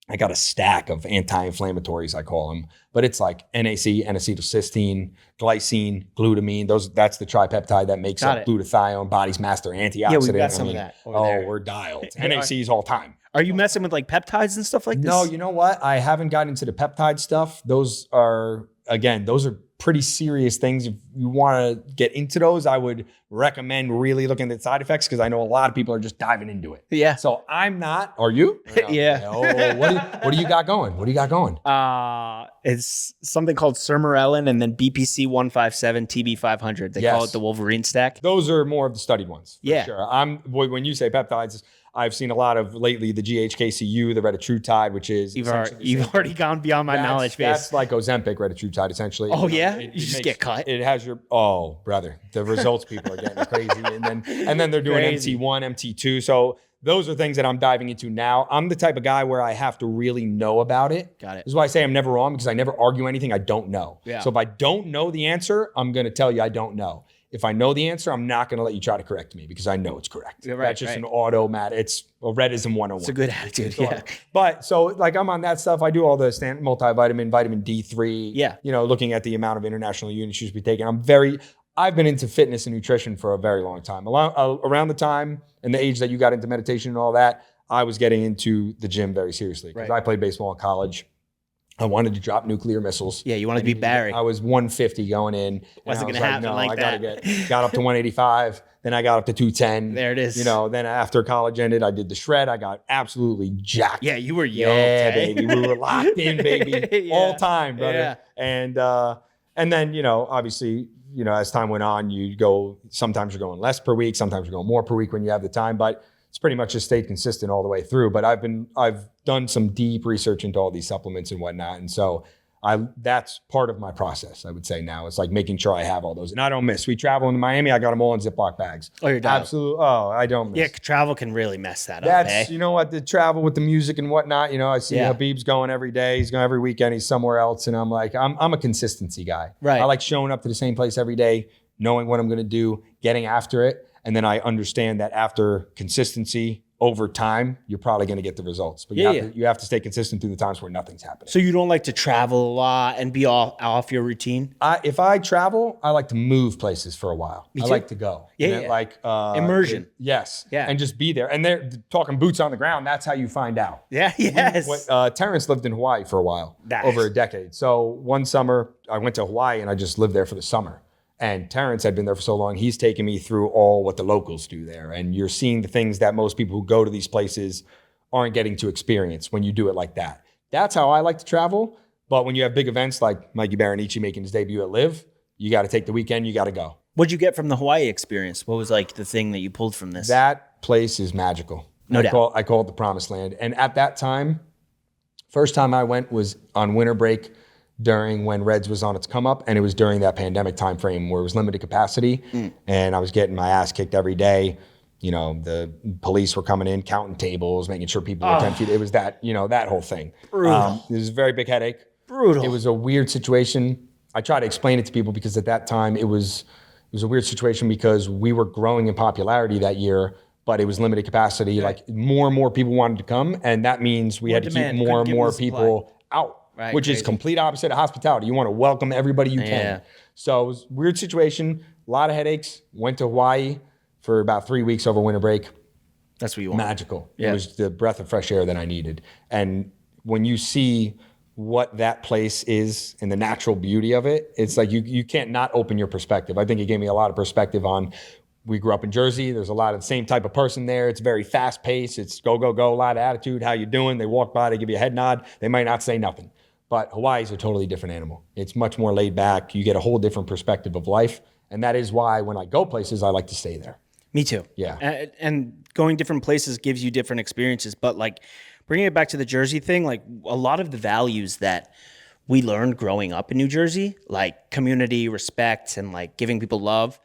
I got a stack of anti-inflammatories, I call them, but it's like NAC, N-acetylcysteine, glycine, glutamine. That's the tripeptide that makes Got up it. glutathione, body's master antioxidant. Yeah, we've got some of that over there. We're dialed. NAC's all time. Are you messing with like peptides and stuff like this? No, you know what? I haven't gotten into the peptide stuff. Those are pretty serious things. If you want to get into those, I would recommend really looking at the side effects because I know a lot of people are just diving into it. Yeah. So I'm not. Are you? Yeah. Oh, what do you got going? What do you got going? It's something called Sermorelin and then BPC 157 TB 500. They call it the Wolverine stack. Those are more of the studied ones. For Yeah. sure. When you say peptides, I've seen a lot of lately the GHKCU, the retatrutide, which is You've already gone beyond my knowledge base. That's like Ozempic retatrutide, essentially. Oh, yeah? You just get cut? It has your brother. The results people are getting crazy, and then they're doing Crazy. MT1, MT2. So those are things that I'm diving into now. I'm the type of guy where I have to really know about it. Got it. This is why I say I'm never wrong because I never argue anything I don't know. Yeah. So if I don't know the answer, I'm going to tell you I don't know. If I know the answer, I'm not going to let you try to correct me because I know it's correct. Yeah, right, That's just right. an automatic. It's a Reddism 101. It's a good attitude. Yeah. But so like I'm on that stuff. I do all the multivitamin, vitamin D3. Yeah. Looking at the amount of international units you should be taking. I've been into fitness and nutrition for a very long time. Around the time and the age that you got into meditation and all that, I was getting into the gym very seriously because I played baseball in college. I wanted to drop nuclear missiles. Yeah, you wanted to be Barry. I was 150 going in. Wasn't going to happen like that. Got up to 185. Then I got up to 210. There it is. Then after college ended, I did the shred. I got absolutely jacked. Yeah, you were young. Yeah, baby. We were locked in, baby. Yeah. All time, brother. Yeah. And then, obviously, as time went on, sometimes you're going less per week. Sometimes you're going more per week when you have the time. But it's pretty much just stayed consistent all the way through. But I've done some deep research into all these supplements and whatnot. And so that's part of my process, I would say now. It's like making sure I have all those. And I don't miss. We travel into Miami, I got them all in Ziploc bags. Oh, you're done. Absolutely. Oh, I don't miss. Yeah, travel can really mess that up. That's, you know what, the travel with the music and whatnot, I see Habeeb's going every day. He's going every weekend. He's somewhere else. And I'm like, I'm a consistency guy. Right. I like showing up to the same place every day, knowing what I'm going to do, getting after it. And then I understand that after consistency, over time, you're probably going to get the results. But you have to stay consistent through the times where nothing's happening. So you don't like to travel a lot and be off your routine? If I travel, I like to move places for a while. I like to go. Like immersion. Yes. Yeah. And just be there. And they're talking boots on the ground. That's how you find out. Yeah. Yes. Terrence lived in Hawaii for a while, over a decade. So one summer I went to Hawaii and I just lived there for the summer. And Terrence had been there for so long, he's taken me through all what the locals do there. And you're seeing the things that most people who go to these places aren't getting to experience when you do it like that. That's how I like to travel. But when you have big events like Mikey Barreneche making his debut at Live, you got to take the weekend, you got to go. What'd you get from the Hawaii experience? What was like the thing that you pulled from this? That place is magical. No doubt. I call it the promised land. And at that time, first time I went was on winter break during when Reds was on its come up, and it was during that pandemic time frame where it was limited capacity, and I was getting my ass kicked every day. You know, the police were coming in, counting tables, making sure people were 10 feet. It was that, that whole thing. Brutal. It was a very big headache. Brutal. It was a weird situation. I try to explain it to people because at that time it was a weird situation because we were growing in popularity that year, but it was limited capacity. Right. Like more and more people wanted to come, and that means we had to keep more and more people out. Right, which is complete opposite of hospitality. You want to welcome everybody you can. So it was a weird situation, a lot of headaches. Went to Hawaii for about 3 weeks over winter break. That's what you want. Magical. Yeah. It was the breath of fresh air that I needed. And when you see what that place is and the natural beauty of it, it's like you can't not open your perspective. I think it gave me a lot of perspective on, we grew up in Jersey. There's a lot of the same type of person there. It's very fast paced. It's go, go, go, a lot of attitude. How you doing? They walk by, they give you a head nod. They might not say nothing. But Hawaii is a totally different animal. It's much more laid back. You get a whole different perspective of life. And that is why when I go places, I like to stay there. Me too. Yeah. And going different places gives you different experiences. But like bringing it back to the Jersey thing, like a lot of the values that we learned growing up in New Jersey, like community, respect, and like giving people love,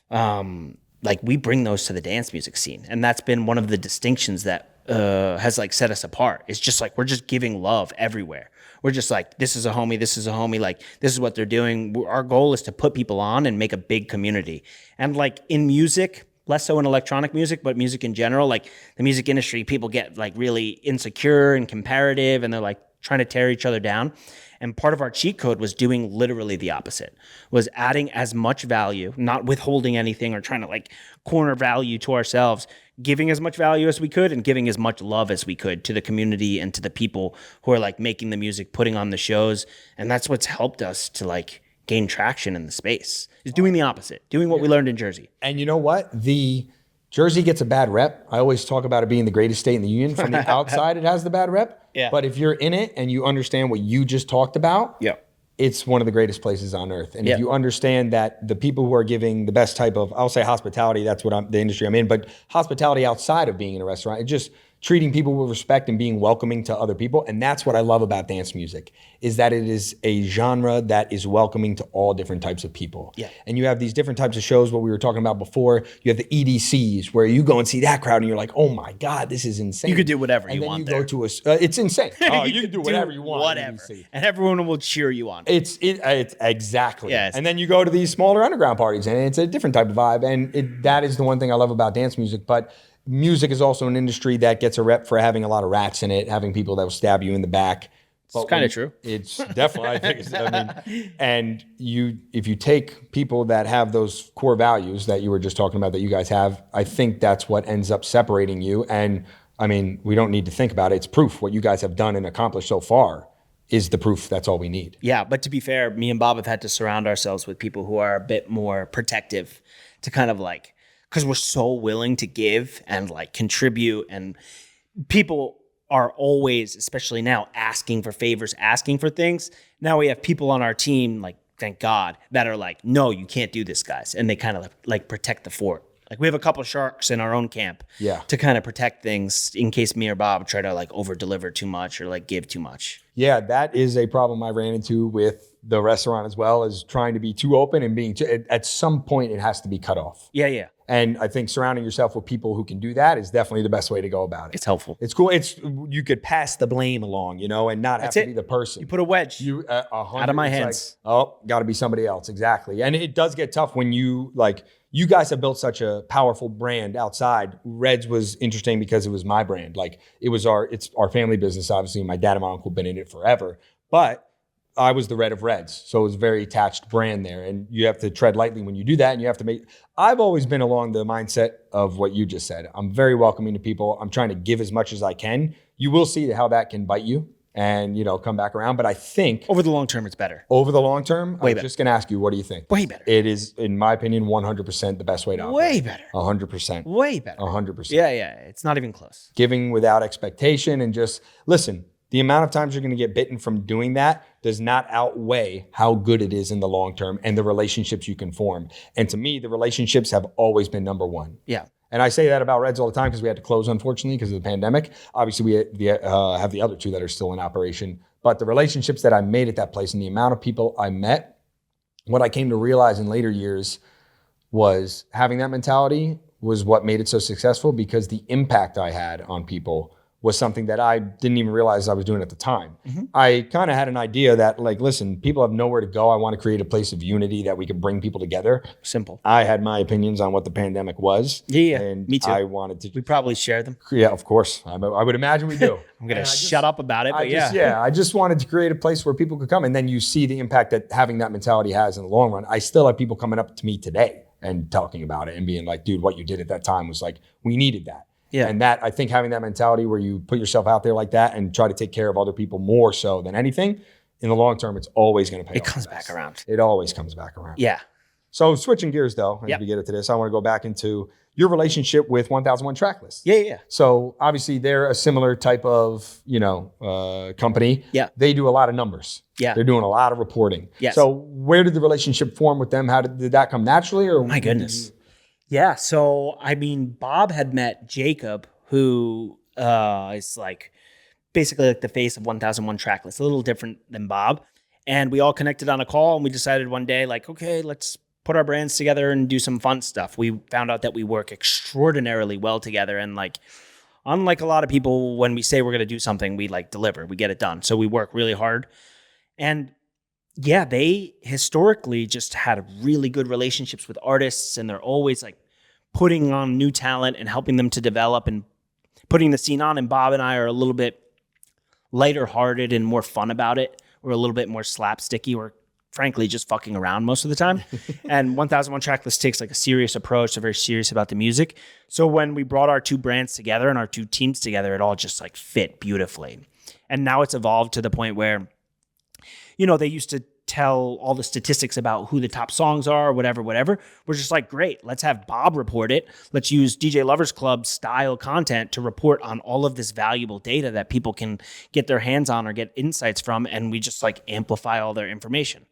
like we bring those to the dance music scene. And that's been one of the distinctions that has like set us apart. It's just like, we're just giving love everywhere. We're just like, this is a homie, like this is what they're doing. Our goal is to put people on and make a big community. And like in music, less so in electronic music, but music in general, like the music industry, people get like really insecure and comparative, and they're like trying to tear each other down. And part of our cheat code was doing literally the opposite, was adding as much value, not withholding anything or trying to like corner value to ourselves, giving as much value as we could and giving as much love as we could to the community and to the people who are like making the music, putting on the shows. And that's what's helped us to like gain traction in the space, is doing the opposite, doing what we learned in Jersey. And you know what? The Jersey gets a bad rep. I always talk about it being the greatest state in the union. From the outside, it has the bad rep. Yeah. But if you're in it and you understand what you just talked about, it's one of the greatest places on earth. And if you understand that the people who are giving the best type of, I'll say hospitality, that's what the industry I'm in, but hospitality outside of being in a restaurant, it's just treating people with respect and being welcoming to other people. And that's what I love about dance music, is that it is a genre that is welcoming to all different types of people. Yeah. And you have these different types of shows, what we were talking about before. You have the EDCs where you go and see that crowd and you're like, oh my God, this is insane. You could do whatever you want. And then you go to it's insane. Oh, you can do whatever you want. Whatever. And everyone will cheer you on. It's exactly. Yes. And then you go to these smaller underground parties and it's a different type of vibe. And that is the one thing I love about dance music. But music is also an industry that gets a rep for having a lot of rats in it, having people that will stab you in the back. It's kind of true. It's definitely, I think and if you take people that have those core values that you were just talking about that you guys have, I think that's what ends up separating you. And I mean, we don't need to think about it. It's proof. What you guys have done and accomplished so far is the proof. That's all we need. Yeah, but to be fair, me and Bob have had to surround ourselves with people who are a bit more protective to kind of like, because we're so willing to give and like contribute, and people are always, especially now, asking for favors, asking for things. Now we have people on our team, like, thank God, that are like, no, you can't do this, guys. And they kind of like protect the fort. Like we have a couple of sharks in our own camp to kind of protect things in case me or Bob try to like over deliver too much or like give too much. Yeah, that is a problem I ran into with the restaurant as well, as trying to be too open and being at some point it has to be cut off. Yeah. And I think surrounding yourself with people who can do that is definitely the best way to go about it. It's helpful. It's cool. You could pass the blame along, and not have to be the person. You put a wedge out of my hands. Like, got to be somebody else. Exactly. And it does get tough when you like you guys have built such a powerful brand outside. Reds was interesting because it was my brand. Like it's our family business. Obviously, my dad and my uncle have been in it forever, but I was the Red of Reds. So it was a very attached brand there. And you have to tread lightly when you do that. And you have to I've always been along the mindset of what you just said. I'm very welcoming to people. I'm trying to give as much as I can. You will see how that can bite you and, come back around. But I think over the long term, it's better. Over the long term, Way I'm better. just going to ask you, what do you think? Way better. It is, in my opinion, 100% the best way to operate. Way better. 100%. Way better. 100%. Yeah. It's not even close. Giving without expectation and just, listen, the amount of times you're going to get bitten from doing that does not outweigh how good it is in the long term and the relationships you can form. And to me, the relationships have always been number one. Yeah. And I say that about Reds all the time because we had to close, unfortunately, because of the pandemic. Obviously, we have the other two that are still in operation. But the relationships that I made at that place and the amount of people I met, what I came to realize in later years was having that mentality was what made it so successful, because the impact I had on people was something that I didn't even realize I was doing at the time. Mm-hmm. I kind of had an idea that, like, listen, people have nowhere to go. I want to create a place of unity that we can bring people together. Simple. I had my opinions on what the pandemic was. Yeah, and me too. I wanted to. We probably share them. Yeah, of course. I would imagine we do. I'm going to shut up about it, but I just wanted to create a place where people could come. And then you see the impact that having that mentality has in the long run. I still have people coming up to me today and talking about it and being like, dude, what you did at that time was like, we needed that. Yeah. And that, I think having that mentality where you put yourself out there like that and try to take care of other people more so than anything, in the long term, it's always going to pay off. It comes back around. It always comes back around. Yeah. So switching gears though, as Yep. we get into this, I want to go back into your relationship with 1001 Tracklists. Yeah. So obviously they're a similar type of, company. Yeah. They do a lot of numbers. Yeah. They're doing a lot of reporting. Yes. So where did the relationship form with them? How did that come naturally, or My goodness. Yeah. So, Bob had met Jacob, who is like basically like the face of 1001 Tracklist, a little different than Bob. And we all connected on a call, and we decided one day, like, okay, let's put our brands together and do some fun stuff. We found out that we work extraordinarily well together. And like, unlike a lot of people, when we say we're going to do something, we like deliver, we get it done. So we work really hard. And yeah, they historically just had really good relationships with artists, and they're always like putting on new talent and helping them to develop and putting the scene on. And Bob and I are a little bit lighter hearted and more fun about it. We're a little bit more slapsticky. We're frankly just fucking around most of the time. And 1001 Tracklist takes like a serious approach. They're very serious about the music. So when we brought our two brands together and our two teams together, it all just like fit beautifully. And now it's evolved to the point where, they used to tell all the statistics about who the top songs are, whatever. We're just like, great, let's have Bob report it. Let's use DJ Lovers Club style content to report on all of this valuable data that people can get their hands on or get insights from. And we just like amplify all their information.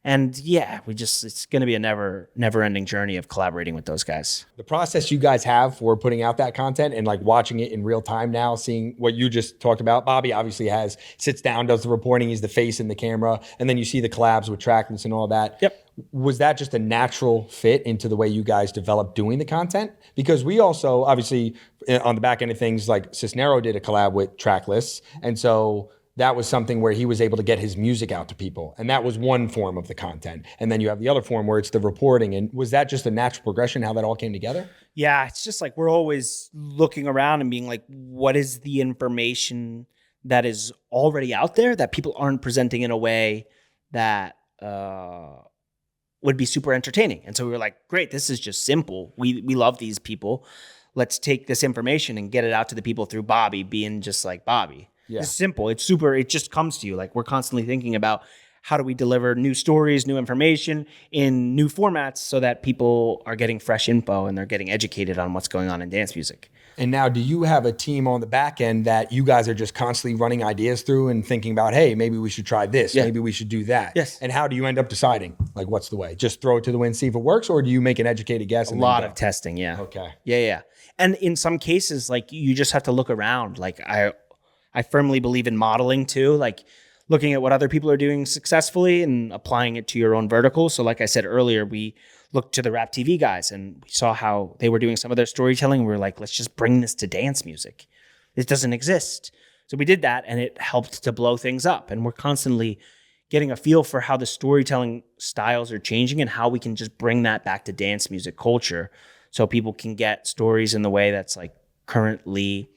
And yeah, it's going to be a never ending journey of collaborating with those guys. the process you guys have for putting out that content and like watching it in real time now, seeing what you just talked about? Bobby obviously sits down, does the reporting, he's the face in the camera, and then you see the collabs with Tracklists and all that. Yep. Was that just a natural fit into the way you guys developed doing the content? Because we also, obviously, on the back end of things, like Cisnero did a collab with Tracklists, and so that was something where he was able to get his music out to people. And that was one form of the content. And then you have the other form where it's the reporting. And was that just a natural progression, how that all came together? Yeah, it's just like we're always looking around and being like, what is the information that is already out there that people aren't presenting in a way that would be super entertaining? And so we were like, great, this is just simple. We love these people. Let's take this information and get it out to the people through Bobby being just like Bobby. Yeah. It's simple. It's super. It just comes to you. Like, we're constantly thinking about how do we deliver new stories, new information in new formats so that people are getting fresh info and they're getting educated on what's going on in dance music. And now, do you have a team on the back end that you guys are just constantly running ideas through and thinking about, hey, maybe we should try this, maybe we should do that? Yes. And how do you end up deciding? Like, what's the way? Just throw it to the wind, see if it works, or do you make an educated guess? A lot of testing, yeah. Okay. Yeah. And in some cases, like, you just have to look around. Like, I firmly believe in modeling too, like looking at what other people are doing successfully and applying it to your own vertical. So like I said earlier, we looked to the Rap TV guys and we saw how they were doing some of their storytelling. We were like, let's just bring this to dance music. It doesn't exist. So we did that, and it helped to blow things up. And we're constantly getting a feel for how the storytelling styles are changing and how we can just bring that back to dance music culture so people can get stories in the way that's like currently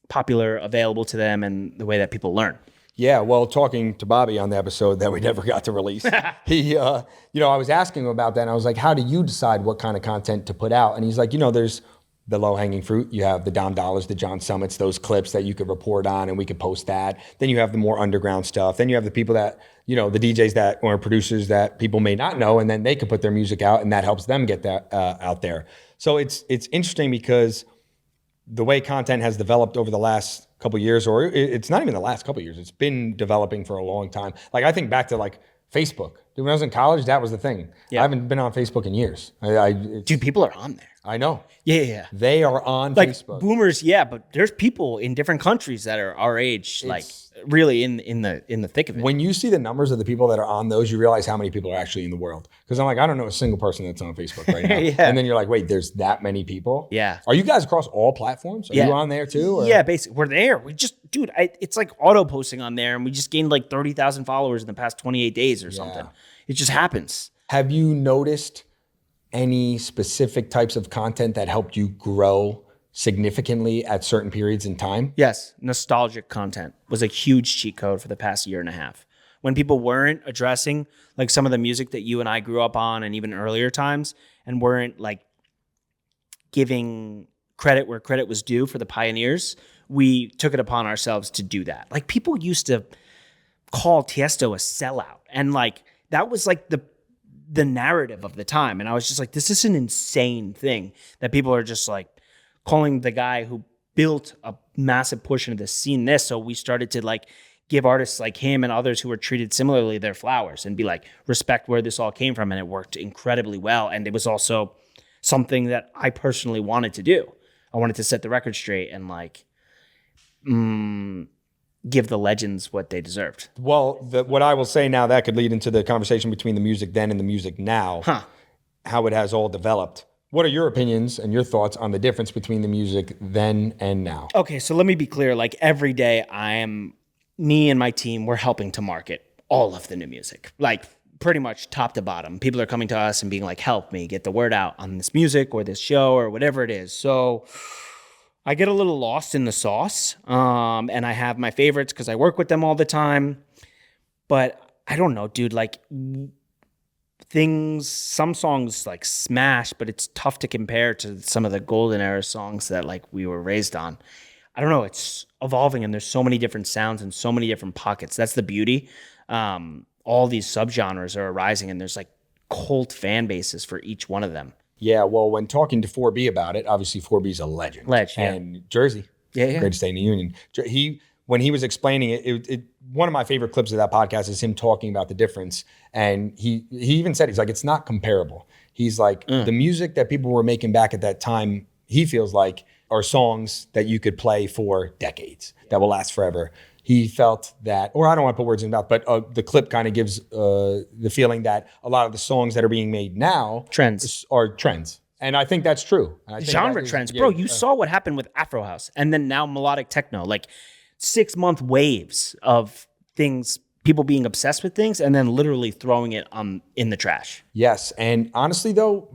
popular, available to them, and the way that people learn. Yeah, well, talking to Bobby on the episode that we never got to release, he, I was asking him about that, and I was like, how do you decide what kind of content to put out? And he's like, there's the low-hanging fruit. You have the Dom Dollars, the John Summits, those clips that you could report on, and we could post that. Then you have the more underground stuff. Then you have the people that, the DJs that or producers that people may not know, and then they could put their music out, and that helps them get that out there. So it's interesting because the way content has developed over the last couple of years, or it's not even the last couple of years, it's been developing for a long time. Like I think back to like Facebook. Dude, when I was in college, that was the thing. Yeah. I haven't been on Facebook in years. Dude, people are on there. I know. Yeah. They are on like Facebook. Boomers, yeah, but there's people in different countries that are our age, like really in the thick of it. When you see the numbers of the people that are on those, you realize how many people are actually in the world. Because I'm like, I don't know a single person that's on Facebook right now. Yeah. And then you're like, wait, there's that many people? Yeah. Are you guys across all platforms? Are you on there too? Or? Yeah, basically. We're there. We just, dude, it's like auto posting on there, and we just gained like 30,000 followers in the past 28 days or something. It just happens. Have you noticed any specific types of content that helped you grow significantly at certain periods in time? Yes. Nostalgic content was a huge cheat code for the past year and a half. When people weren't addressing like some of the music that you and I grew up on and even earlier times, and weren't like giving credit where credit was due for the pioneers, we took it upon ourselves to do that. Like people used to call Tiesto a sellout, and like that was like the narrative of the time. And I was just like, this is an insane thing that people are just like calling the guy who built a massive portion of the scene this. So we started to like give artists like him and others who were treated similarly their flowers and be like, respect where this all came from. And it worked incredibly well. And it was also something that I personally wanted to do. I wanted to set the record straight and like give the legends what they deserved. Well, what I will say now, that could lead into the conversation between the music then and the music now, how it has all developed. What are your opinions and your thoughts on the difference between the music then and now? Okay, so let me be clear. Like every day me and my team, we're helping to market all of the new music. Like pretty much top to bottom. People are coming to us and being like, help me get the word out on this music or this show or whatever it is. So I get a little lost in the sauce, and I have my favorites because I work with them all the time. But I don't know, dude, like some songs like smash, but it's tough to compare to some of the golden era songs that like we were raised on. I don't know, it's evolving and there's so many different sounds and so many different pockets. That's the beauty. All these subgenres are arising and there's like cult fan bases for each one of them. Yeah, well, when talking to 4B about it, obviously 4B is a legend. And Jersey, greatest state in the union. When he was explaining it, one of my favorite clips of that podcast is him talking about the difference. And he even said, he's like, it's not comparable. He's like, the music that people were making back at that time, he feels like, are songs that you could play for decades, that will last forever. He felt that, or I don't want to put words in his mouth, but the clip kind of gives the feeling that a lot of the songs that are being made now are trends. And I think that's true. Genre trends. Bro, you saw what happened with Afro House and then now melodic techno, like 6-month waves of things, people being obsessed with things and then literally throwing it in the trash. Yes. And honestly, though,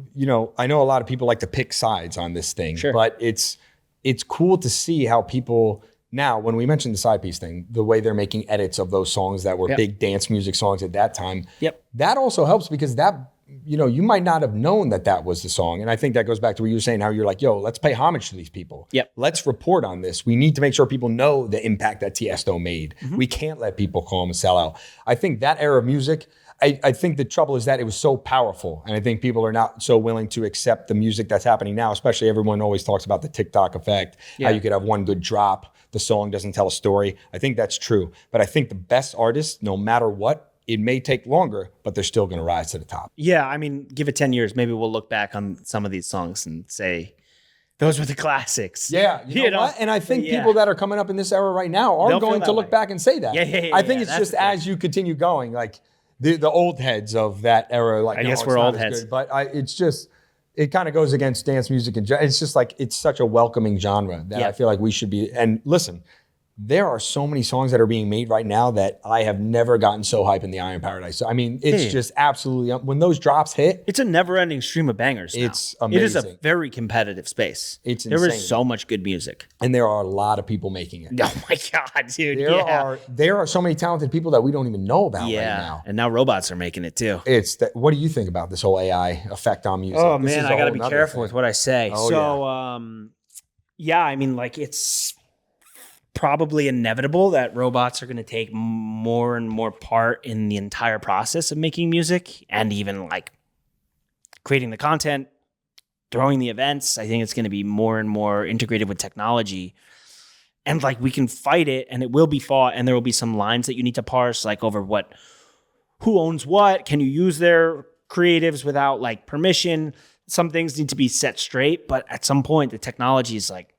I know a lot of people like to pick sides on this thing, but it's cool to see how people... Now, when we mentioned the side piece thing, the way they're making edits of those songs that were big dance music songs at that time, that also helps because that, you might not have known that was the song. And I think that goes back to what you were saying, how you're like, yo, let's pay homage to these people. Let's report on this. We need to make sure people know the impact that Tiesto made. We can't let people call him a sellout. I think that era of music, I think the trouble is that it was so powerful. And I think people are not so willing to accept the music that's happening now, especially everyone always talks about the TikTok effect, how you could have one good drop, the song doesn't tell a story. I think that's true. But I think the best artists, no matter what, it may take longer, but they're still going to rise to the top. Yeah, I mean, give it 10 years. Maybe we'll look back on some of these songs and say, those were the classics. Yeah, you know what? And I think people that are coming up in this era right now are going to look back and say that. I think it's just as you continue going, like the old heads of that era, like, I guess we're old heads. Good, but it's just... It kind of goes against dance music and it's just like, it's such a welcoming genre that I feel like we should be. And listen, there are so many songs that are being made right now that I have never gotten so hype in the Eye in Paradise. I mean, it's just absolutely, when those drops hit. It's a never-ending stream of bangers now. It's amazing. It is a very competitive space. It's insane. There is so much good music. And there are a lot of people making it. Oh my God, dude. There are so many talented people that we don't even know about right now. And now robots are making it too. What do you think about this whole AI effect on music? Oh man, I got to be careful with what I say. Oh, yeah, I mean, like, it's probably inevitable that robots are going to take more and more part in the entire process of making music and even like creating the content, throwing the events. I think it's going to be more and more integrated with technology. And like, we can fight it and it will be fought, and there will be some lines that you need to parse, like over who owns what, can you use their creatives without like permission? Some things need to be set straight, but at some point the technology is like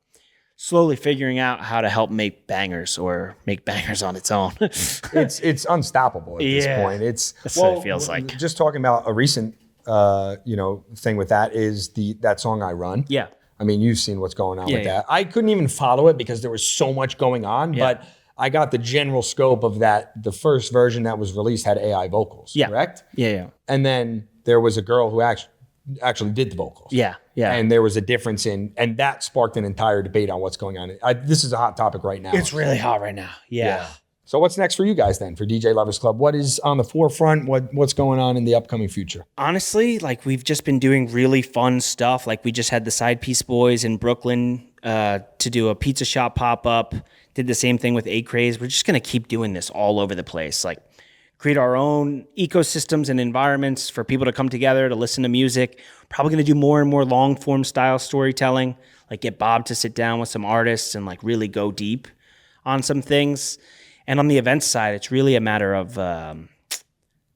slowly figuring out how to help make bangers or make bangers on its own. it's unstoppable at this point. That's what it feels like. Just talking about a recent thing with that is that song I Run. Yeah. I mean, you've seen what's going on with that. I couldn't even follow it because there was so much going on, but I got the general scope of that. The first version that was released had AI vocals, correct? Yeah. And then there was a girl who actually did the vocals. Yeah. And there was a difference and that sparked an entire debate on what's going on. This is a hot topic right now. It's really hot right now. Yeah. So what's next for you guys then, for DJ Lovers Club? What is on the forefront? What's going on in the upcoming future? Honestly, like, we've just been doing really fun stuff. Like, we just had the Side Piece Boys in Brooklyn to do a pizza shop pop-up. Did the same thing with A Craze. We're just going to keep doing this all over the place. Like, create our own ecosystems and environments for people to come together to listen to music. Probably going to do more and more long-form style storytelling. Like, get Bob to sit down with some artists and like really go deep on some things. And on the events side, it's really a matter of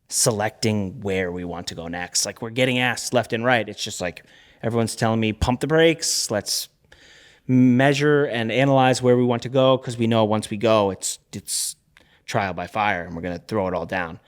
selecting where we want to go next. Like, we're getting asked left and right. It's just like everyone's telling me, pump the brakes. Let's measure and analyze where we want to go, because we know once we go, it's trial by fire and we're going to throw it all down.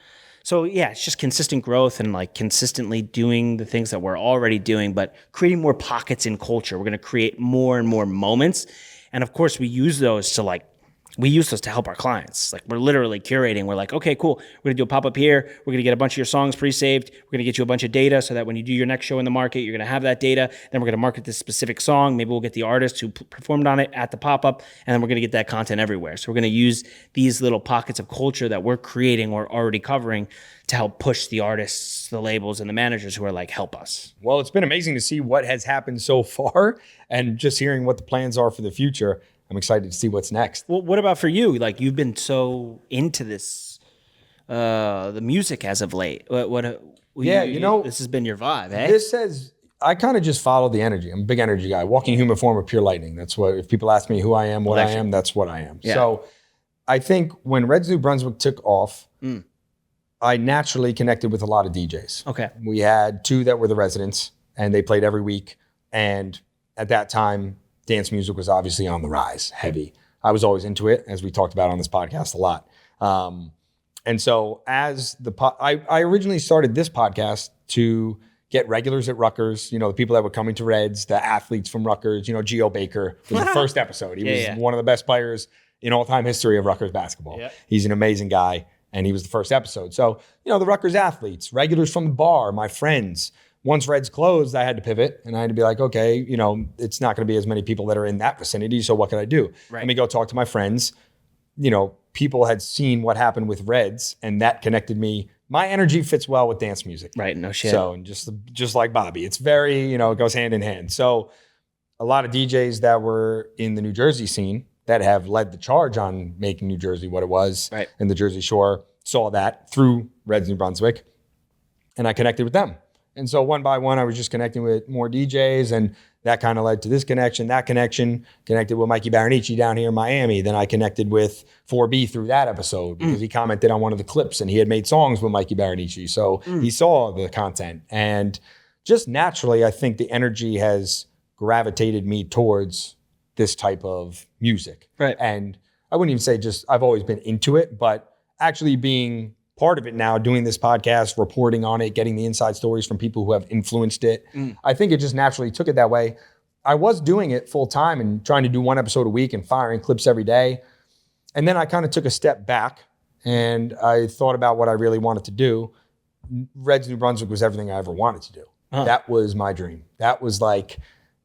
So yeah, it's just consistent growth and like consistently doing the things that we're already doing, but creating more pockets in culture. We're going to create more and more moments. And of course, we use those to help our clients. Like, we're literally curating. We're like, okay, cool. We're going to do a pop-up here. We're going to get a bunch of your songs pre-saved. We're going to get you a bunch of data so that when you do your next show in the market, you're going to have that data. Then we're going to market this specific song. Maybe we'll get the artist who performed on it at the pop-up, and then we're going to get that content everywhere. So we're going to use these little pockets of culture that we're creating or already covering to help push the artists, the labels, and the managers who are like, help us. Well, it's been amazing to see what has happened so far and just hearing what the plans are for the future. I'm excited to see what's next. Well, what about for you? Like, you've been so into this, the music as of late. This has been your vibe, eh? I kind of just follow the energy. I'm a big energy guy, walking human form of pure lightning. That's what, if people ask me who I am, what I am, that's what I am. Yeah. So I think when Reds New Brunswick took off, I naturally connected with a lot of DJs. Okay. We had 2 that were the residents, and they played every week. And at that time, dance music was obviously on the rise, heavy. I was always into it, as we talked about on this podcast a lot. And so as I originally started this podcast to get regulars at Rutgers, the people that were coming to Reds, the athletes from Rutgers, Geo Baker was the first episode. He was one of the best players in all-time history of Rutgers basketball. Yeah. He's an amazing guy, and he was the first episode. So, the Rutgers athletes, regulars from the bar, my friends. Once Reds closed, I had to pivot, and I had to be like, okay, it's not going to be as many people that are in that vicinity, so what can I do? Right. Let me go talk to my friends. People had seen what happened with Reds, and that connected me. My energy fits well with dance music. Right, no shit. So, and just like Bobby, it's very, it goes hand in hand. So a lot of DJs that were in the New Jersey scene that have led the charge on making New Jersey what it was in the Jersey Shore saw that through Reds New Brunswick, and I connected with them. And so one by one, I was just connecting with more DJs, and that kind of led to this connection, that connection, connected with Mikey Barreneche down here in Miami. Then I connected with 4B through that episode because he commented on one of the clips, and he had made songs with Mikey Barreneche. So he saw the content. And just naturally, I think the energy has gravitated me towards this type of music. Right. And I wouldn't even say I've always been into it, but actually being part of it now, doing this podcast, reporting on it, getting the inside stories from people who have influenced it. I think it just naturally took it that way. I was doing it full time and trying to do one episode a week and firing clips every day. And then I kind of took a step back and I thought about what I really wanted to do. Reds New Brunswick was everything I ever wanted to do. That was my dream. That was like,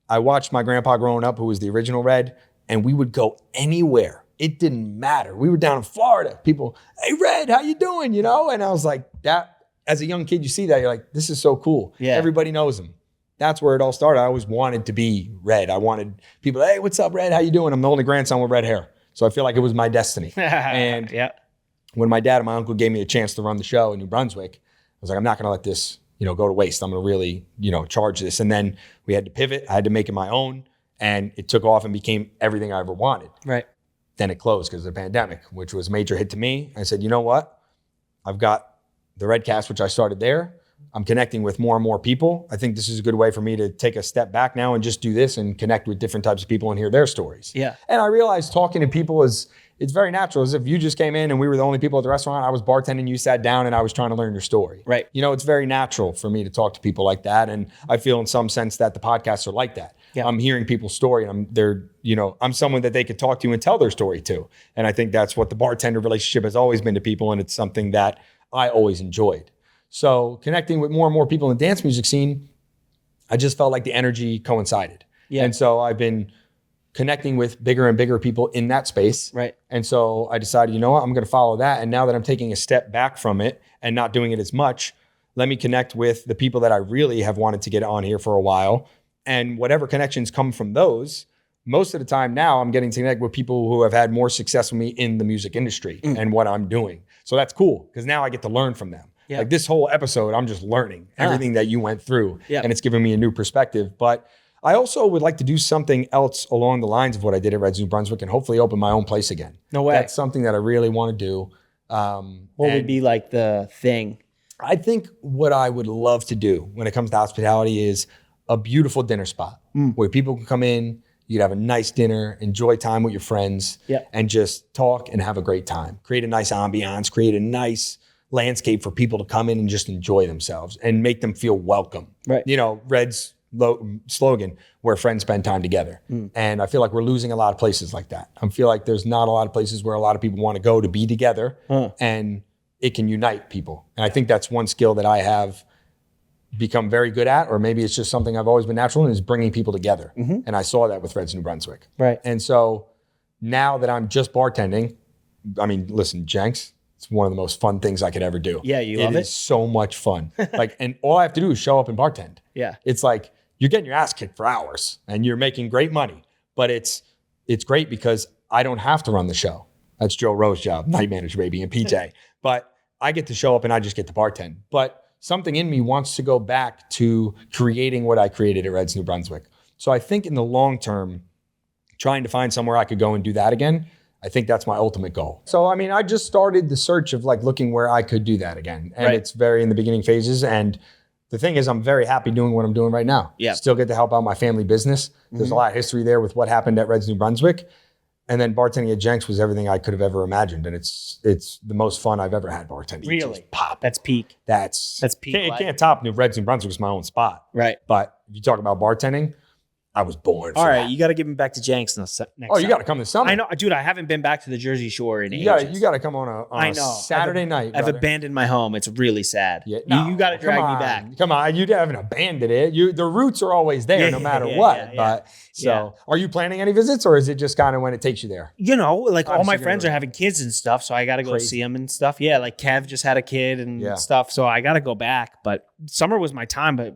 I watched my grandpa growing up, who was the original Red, and we would go anywhere. It didn't matter. We were down in Florida. People, hey, Red, how you doing? You know? And I was like, that, as a young kid, you see that, you're like, this is so cool. Yeah. Everybody knows him. That's where it all started. I always wanted to be Red. I wanted people, hey, what's up, Red? How you doing? I'm the only grandson with red hair. So I feel like it was my destiny. And when my dad and my uncle gave me a chance to run the show in New Brunswick, I was like, I'm not going to let this, go to waste. I'm going to really, charge this. And then we had to pivot. I had to make it my own. And it took off and became everything I ever wanted. Right. Then it closed because of the pandemic, which was a major hit to me. I said, you know what? I've got the Reddcast, which I started there. I'm connecting with more and more people. I think this is a good way for me to take a step back now and just do this and connect with different types of people and hear their stories. Yeah. And I realized talking to people it's very natural. As if you just came in and we were the only people at the restaurant, I was bartending, you sat down and I was trying to learn your story. Right. It's very natural for me to talk to people like that. And I feel in some sense that the podcasts are like that. Yeah. I'm hearing people's story and I'm someone that they could talk to and tell their story to. And I think that's what the bartender relationship has always been to people. And it's something that I always enjoyed. So connecting with more and more people in the dance music scene, I just felt like the energy coincided. Yeah. And so I've been connecting with bigger and bigger people in that space. Right. And so I decided, you know what, I'm going to follow that. And now that I'm taking a step back from it and not doing it as much, let me connect with the people that I really have wanted to get on here for a while. And whatever connections come from those, most of the time now I'm getting to connect with people who have had more success with me in the music industry and what I'm doing. So that's cool because now I get to learn from them. Yeah. Like this whole episode, I'm just learning everything that you went through and it's giving me a new perspective. But I also would like to do something else along the lines of what I did at Reds New Brunswick and hopefully open my own place again. No way. That's something that I really want to do. What would be like the thing? I think what I would love to do when it comes to hospitality is a beautiful dinner spot where people can come in, you'd have a nice dinner, enjoy time with your friends, and just talk and have a great time. Create a nice ambiance, create a nice landscape for people to come in and just enjoy themselves and make them feel welcome. Right. Red's slogan, where friends spend time together. And I feel like we're losing a lot of places like that. I feel like there's not a lot of places where a lot of people want to go to be together and it can unite people. And I think that's one skill that I have become very good at, or maybe it's just something I've always been natural in, is bringing people together. And I saw that with Reds New Brunswick. Right. And so now that I'm just bartending, I mean, listen, Jenks, it's one of the most fun things I could ever do. Yeah, you love it? It is so much fun. And all I have to do is show up and bartend. Yeah. It's like, you're getting your ass kicked for hours and you're making great money, but it's great because I don't have to run the show. That's Joe Rowe's job, night manager, baby, and PJ. But I get to show up and I just get to bartend. But something in me wants to go back to creating what I created at Reds New Brunswick. So I think in the long term, trying to find somewhere I could go and do that again, I think that's my ultimate goal. So, I mean, I just started the search of like looking where I could do that again. And it's very in the beginning phases. And the thing is, I'm very happy doing what I'm doing right now. Yeah. Still get to help out my family business. There's a lot of history there with what happened at Reds New Brunswick. And then bartending at Jenks was everything I could have ever imagined. And it's the most fun I've ever had bartending. Really? Pop. That's peak. That's peak. It can't top Reds New Brunswick. It's my own spot. Right. But if you talk about bartending, I was born for that. You got to give me back to Jenks next time. You got to come this summer. I know, dude. I haven't been back to the Jersey Shore in ages. You got to come on a Saturday night. I've abandoned my home. It's really sad. Yeah, you got to drag me back. Come on, you haven't abandoned it. The roots are always there, no matter what. But are you planning any visits, or is it just kind of when it takes you there? Like all my friends are having kids and stuff, so I got to go see them and stuff. Yeah, like Kev just had a kid and stuff, so I got to go back. But summer was my time, but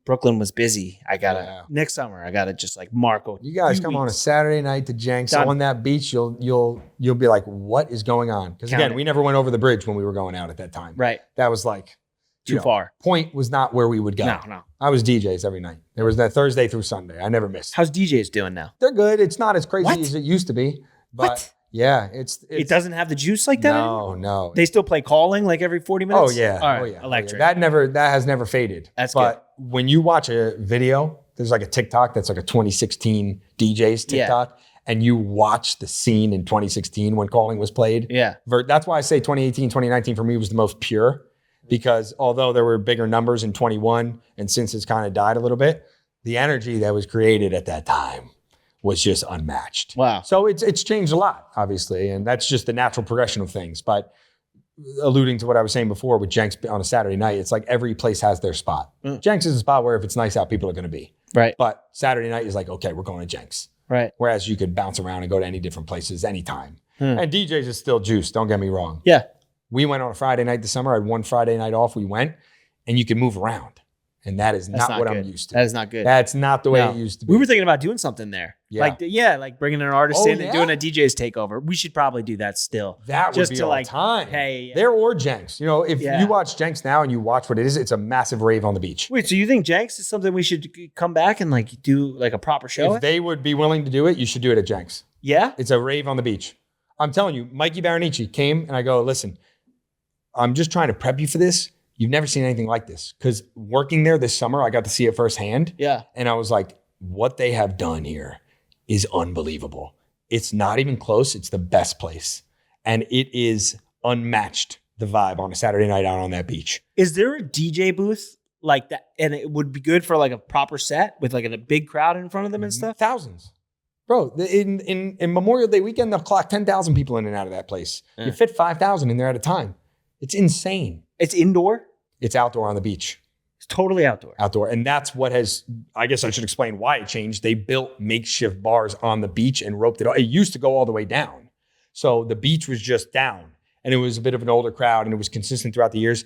Brooklyn was busy. I gotta next summer. I gotta just like Marco. You guys come on a Saturday night to Jenks on that beach. You'll be like, what is going on? Because again, we never went over the bridge when we were going out at that time. Right. That was like too far. Point was not where we would go. No. I was DJs every night. There was that Thursday through Sunday. I never missed. How's DJs doing now? They're good. It's not as crazy as it used to be. But what? Yeah, it doesn't have the juice like that anymore? No. They still play calling like every 40 minutes? Oh yeah. All right. Electric. That has never faded. That's but good. When you watch a video, there's like a TikTok that's like a 2016 DJs TikTok, and you watch the scene in 2016 when calling was played. Yeah. That's why I say 2018, 2019 for me was the most pure, because although there were bigger numbers in 21 and since it's kind of died a little bit, the energy that was created at that time was just unmatched. Wow. So it's changed a lot, obviously, and that's just the natural progression of things. But alluding to what I was saying before with Jenks on a Saturday night, it's like every place has their spot. Jenks is a spot where if it's nice out, people are going to be. Right. But Saturday night is like, okay, we're going to Jenks. Right. Whereas you could bounce around and go to any different places anytime. And DJs is still juice, don't get me wrong. Yeah. We went on a Friday night this summer. I had one Friday night off. We went, and you can move around. And that is not what I'm used to. That is not good. That's not the way it used to be. We were thinking about doing something there. Yeah. Like bringing an artist in and doing a DJ's takeover. We should probably do that still. That would just be to all time. Hey. There or Jenks. You know, if you watch Jenks now and you watch what it is, it's a massive rave on the beach. Wait, so you think Jenks is something we should come back and like do like a proper show? If they would be willing to do it, you should do it at Jenks. Yeah? It's a rave on the beach. I'm telling you, Mikey Barreneche came and I go, listen, I'm just trying to prep you for this. You've never seen anything like this. Because working there this summer, I got to see it firsthand. Yeah. And I was like, what they have done here is unbelievable. It's not even close. It's the best place. And it is unmatched, the vibe on a Saturday night out on that beach. Is there a DJ booth like that? And it would be good for like a proper set with like a big crowd in front of them and stuff? Thousands. Bro, in Memorial Day weekend, they'll clock 10,000 people in and out of that place. You fit 5,000 in there at a time. It's insane. It's indoor? It's outdoor on the beach. It's totally outdoor. Outdoor. And that's what has, I guess I should explain why it changed. They built makeshift bars on the beach and roped it. It used to go all the way down. So the beach was just down. And it was a bit of an older crowd and it was consistent throughout the years.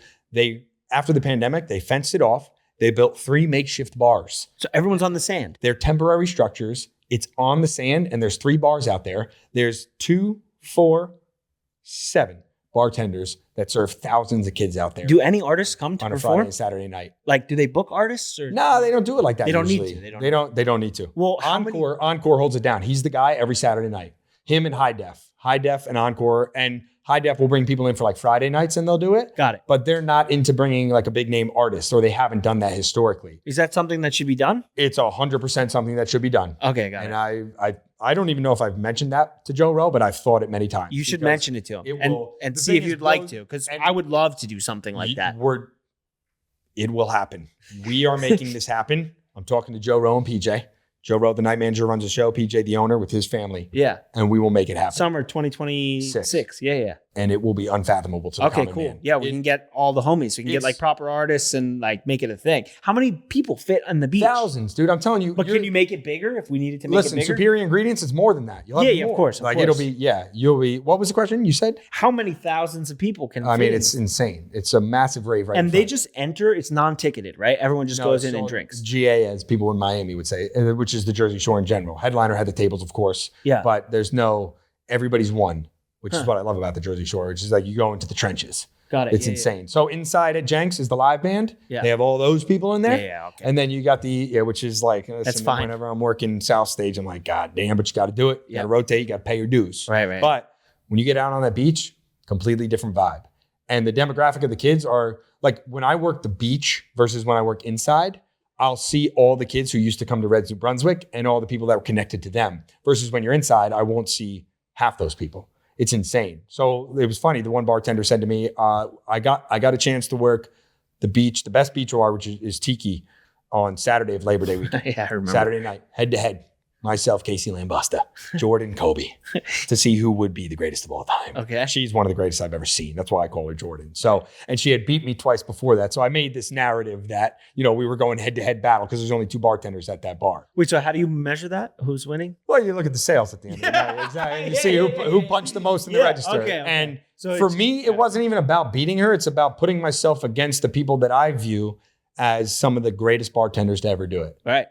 After the pandemic, they fenced it off. They built 3 makeshift bars. So everyone's on the sand. They're temporary structures. It's on the sand and there's 3 bars out there. There's 2, 4, 7 bartenders that serve thousands of kids out there. Do any artists come to on a perform? Friday and Saturday night? Like, do they book artists or? No, they don't do it like that. They don't usually. need to. They don't need to. Well, Encore holds it down. He's the guy every Saturday night. Him and High Def and Encore, and High Def will bring people in for like Friday nights and they'll do it. Got it. But they're not into bringing like a big name artist, or they haven't done that historically. Is that something that should be done? It's 100% something that should be done. Okay, got it. And I don't even know if I've mentioned that to Joe Rowe, but I've thought it many times. You should mention it to him and see if you'd like to, because I would love to do something like that. It will happen. We are making this happen. I'm talking to Joe Rowe and PJ. Joe Rowe, the night manager, runs the show. PJ, the owner, with his family. Yeah. And we will make it happen. Summer 2026. Yeah. And it will be unfathomable to the common man. Yeah, we can get all the homies. We can get like proper artists and like make it a thing. How many people fit on the beach? Thousands, dude. I'm telling you. But can you make it bigger if we needed to make it bigger? Listen, superior ingredients, it's more than that. You'll have more. Of course. It'll be, what was the question you said? How many thousands of people can fit? I mean, it's insane. It's a massive rave right now. And they just enter, it's non-ticketed, right? Everyone just goes in and drinks. GA, as people in Miami would say, which is the Jersey Shore in general. Headliner had the tables, of course. Yeah. But everybody's one, which is what I love about the Jersey Shore, which is like you go into the trenches. Got it. It's insane. So inside at Jenks is the live band. Yeah. They have all those people in there. Yeah, okay. And then you got which is like, that's fine. Whenever I'm working South Stage, I'm like, God damn, but you got to do it. You got to rotate. You got to pay your dues. Right. But when you get out on that beach, completely different vibe. And the demographic of the kids are like, when I work the beach versus when I work inside, I'll see all the kids who used to come to Reds New Brunswick and all the people that were connected to them. Versus when you're inside, I won't see half those people. It's insane. So it was funny. The one bartender said to me, I got a chance to work the beach, the best beach bar, which is Tiki, on Saturday of Labor Day weekend. Yeah, I remember. Saturday night, head to head. Myself, Casey Lambusta, Jordan, Kobe, to see who would be the greatest of all time. Okay. She's one of the greatest I've ever seen. That's why I call her Jordan. So, and she had beat me twice before that. So I made this narrative that, we were going head-to-head battle because there's only 2 bartenders at that bar. Wait, so how do you measure that? Who's winning? Well, you look at the sales at the end of the night. Exactly. And you see who punched the most in the register. Okay. And so for me, it wasn't even about beating her. It's about putting myself against the people that I view as some of the greatest bartenders to ever do it. Right.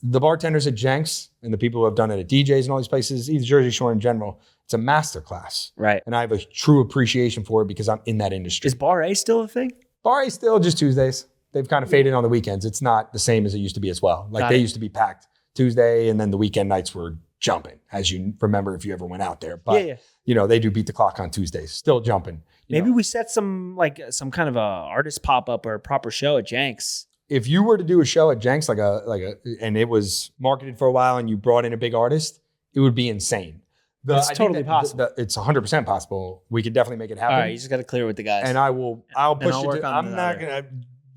The bartenders at Jenks and the people who have done it at DJs and all these places, even Jersey Shore in general, it's a masterclass. Right. And I have a true appreciation for it because I'm in that industry. Is Bar A still a thing? Bar A still just Tuesdays. They've kind of faded on the weekends. It's not the same as it used to be as well. Like they used to be packed Tuesday and then the weekend nights were jumping, as you remember if you ever went out there. But, they do beat the clock on Tuesdays, still jumping. Maybe we set some kind of a artist pop-up or a proper show at Jenks. If you were to do a show at Jenks and it was marketed for a while and you brought in a big artist, it would be insane. It's totally possible. It's 100% possible. We could definitely make it happen. All right, you just got to clear with the guys. And I'll push it. I'm not going to.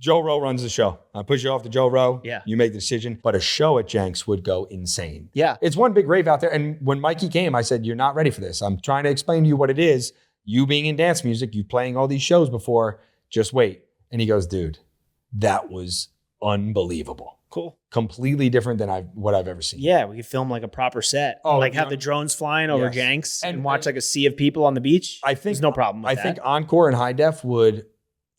Joe Rowe runs the show. I push you off to Joe Rowe. Yeah. You make the decision. But a show at Jenks would go insane. Yeah. It's one big rave out there. And when Mikey came, I said, you're not ready for this. I'm trying to explain to you what it is. You being in dance music, you playing all these shows before, just wait. And he goes, dude, that was unbelievable. Cool. Completely different than what I've ever seen. Yeah, we could film like a proper set. Oh, like have the drones flying over Yes. Jenks and And- watch like a sea of people on the beach. I think There's no problem with I that. think Encore and High Def would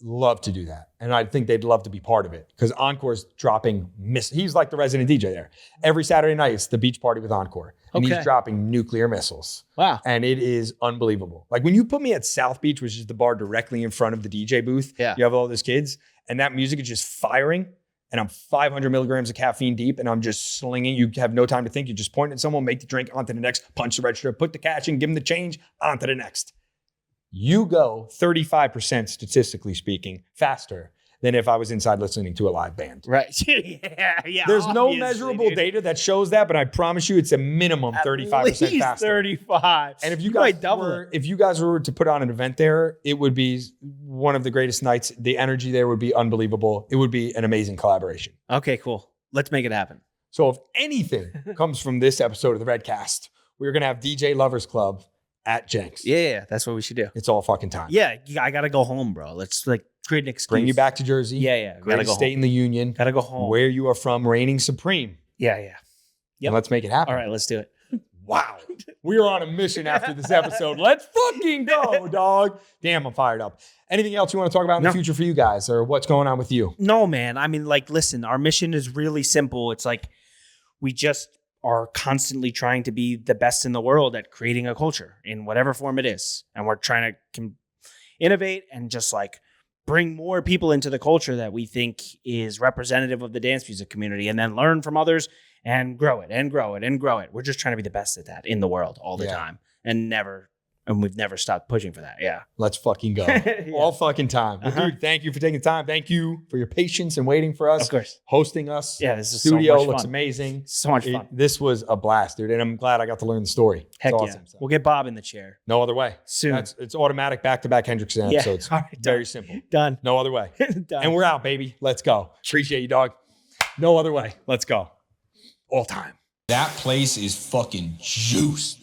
love to do that. And I think they'd love to be part of it because Encore's dropping he's like the resident DJ there. Every Saturday night, it's the beach party with Encore. And Okay. he's dropping nuclear missiles. Wow. And it is unbelievable. Like when you put me at South Beach, which is the bar directly in front of the DJ booth, Yeah. you have all those kids, and that music is just firing. And I'm 500 milligrams of caffeine deep, and I'm just slinging. You have no time to think. You just point at someone, make the drink, onto the next, punch the register, put the cash in, give them the change, onto the next. You go 35%, statistically speaking, faster than if I was inside listening to a live band. Right. yeah. There's no obviously, measurable dude. data that shows that, but I promise you it's a minimum 35% At least faster. 35. And if you might double it. if you guys were to put on an event there, it would be one of the greatest nights. The energy there would be unbelievable. It would be an amazing collaboration. Okay, cool. Let's make it happen. So if anything comes from this episode of the Reddcast, we're going to have DJ Lovers Club at Jenks. Yeah, that's what we should do. It's all fucking time. Yeah, I gotta go home, bro. Let's like create an excuse. Bring you back to Jersey. Yeah. Gotta Greatest go state home. in the union. Gotta go home. Where you are from, reigning supreme. Yeah. And Yep. let's make it happen. All right, let's do it. Wow. We are on a mission after this episode. Let's fucking go, dog. Damn, I'm fired up. Anything else you want to talk about in the future for you guys or what's going on with you? No, man. I mean, like, listen, our mission is really simple. It's like we just are constantly trying to be the best in the world at creating a culture in whatever form it is. And we're trying to innovate and just like bring more people into the culture that we think is representative of the dance music community and then learn from others and grow it and grow it and grow it. We're just trying to be the best at that in the world all the time and we've never stopped pushing for that. Yeah. Let's fucking go. Yeah. All fucking time. Well, dude, thank you for taking the time. Thank you for your patience and waiting for us. Of course. Hosting us. Yeah, this is Studio so much looks fun. amazing. So much fun. This was a blast, dude. And I'm glad I got to learn the story. Heck It's yeah. awesome. So, We'll get Bob in the chair no other way. soon. It's automatic back-to-back Hendrickson Yeah. episodes. All right, Very done. simple. Done. No other way. Done. And we're out, baby. Let's go. Appreciate you, dog. No other way. Let's go. All time. That place is fucking juiced.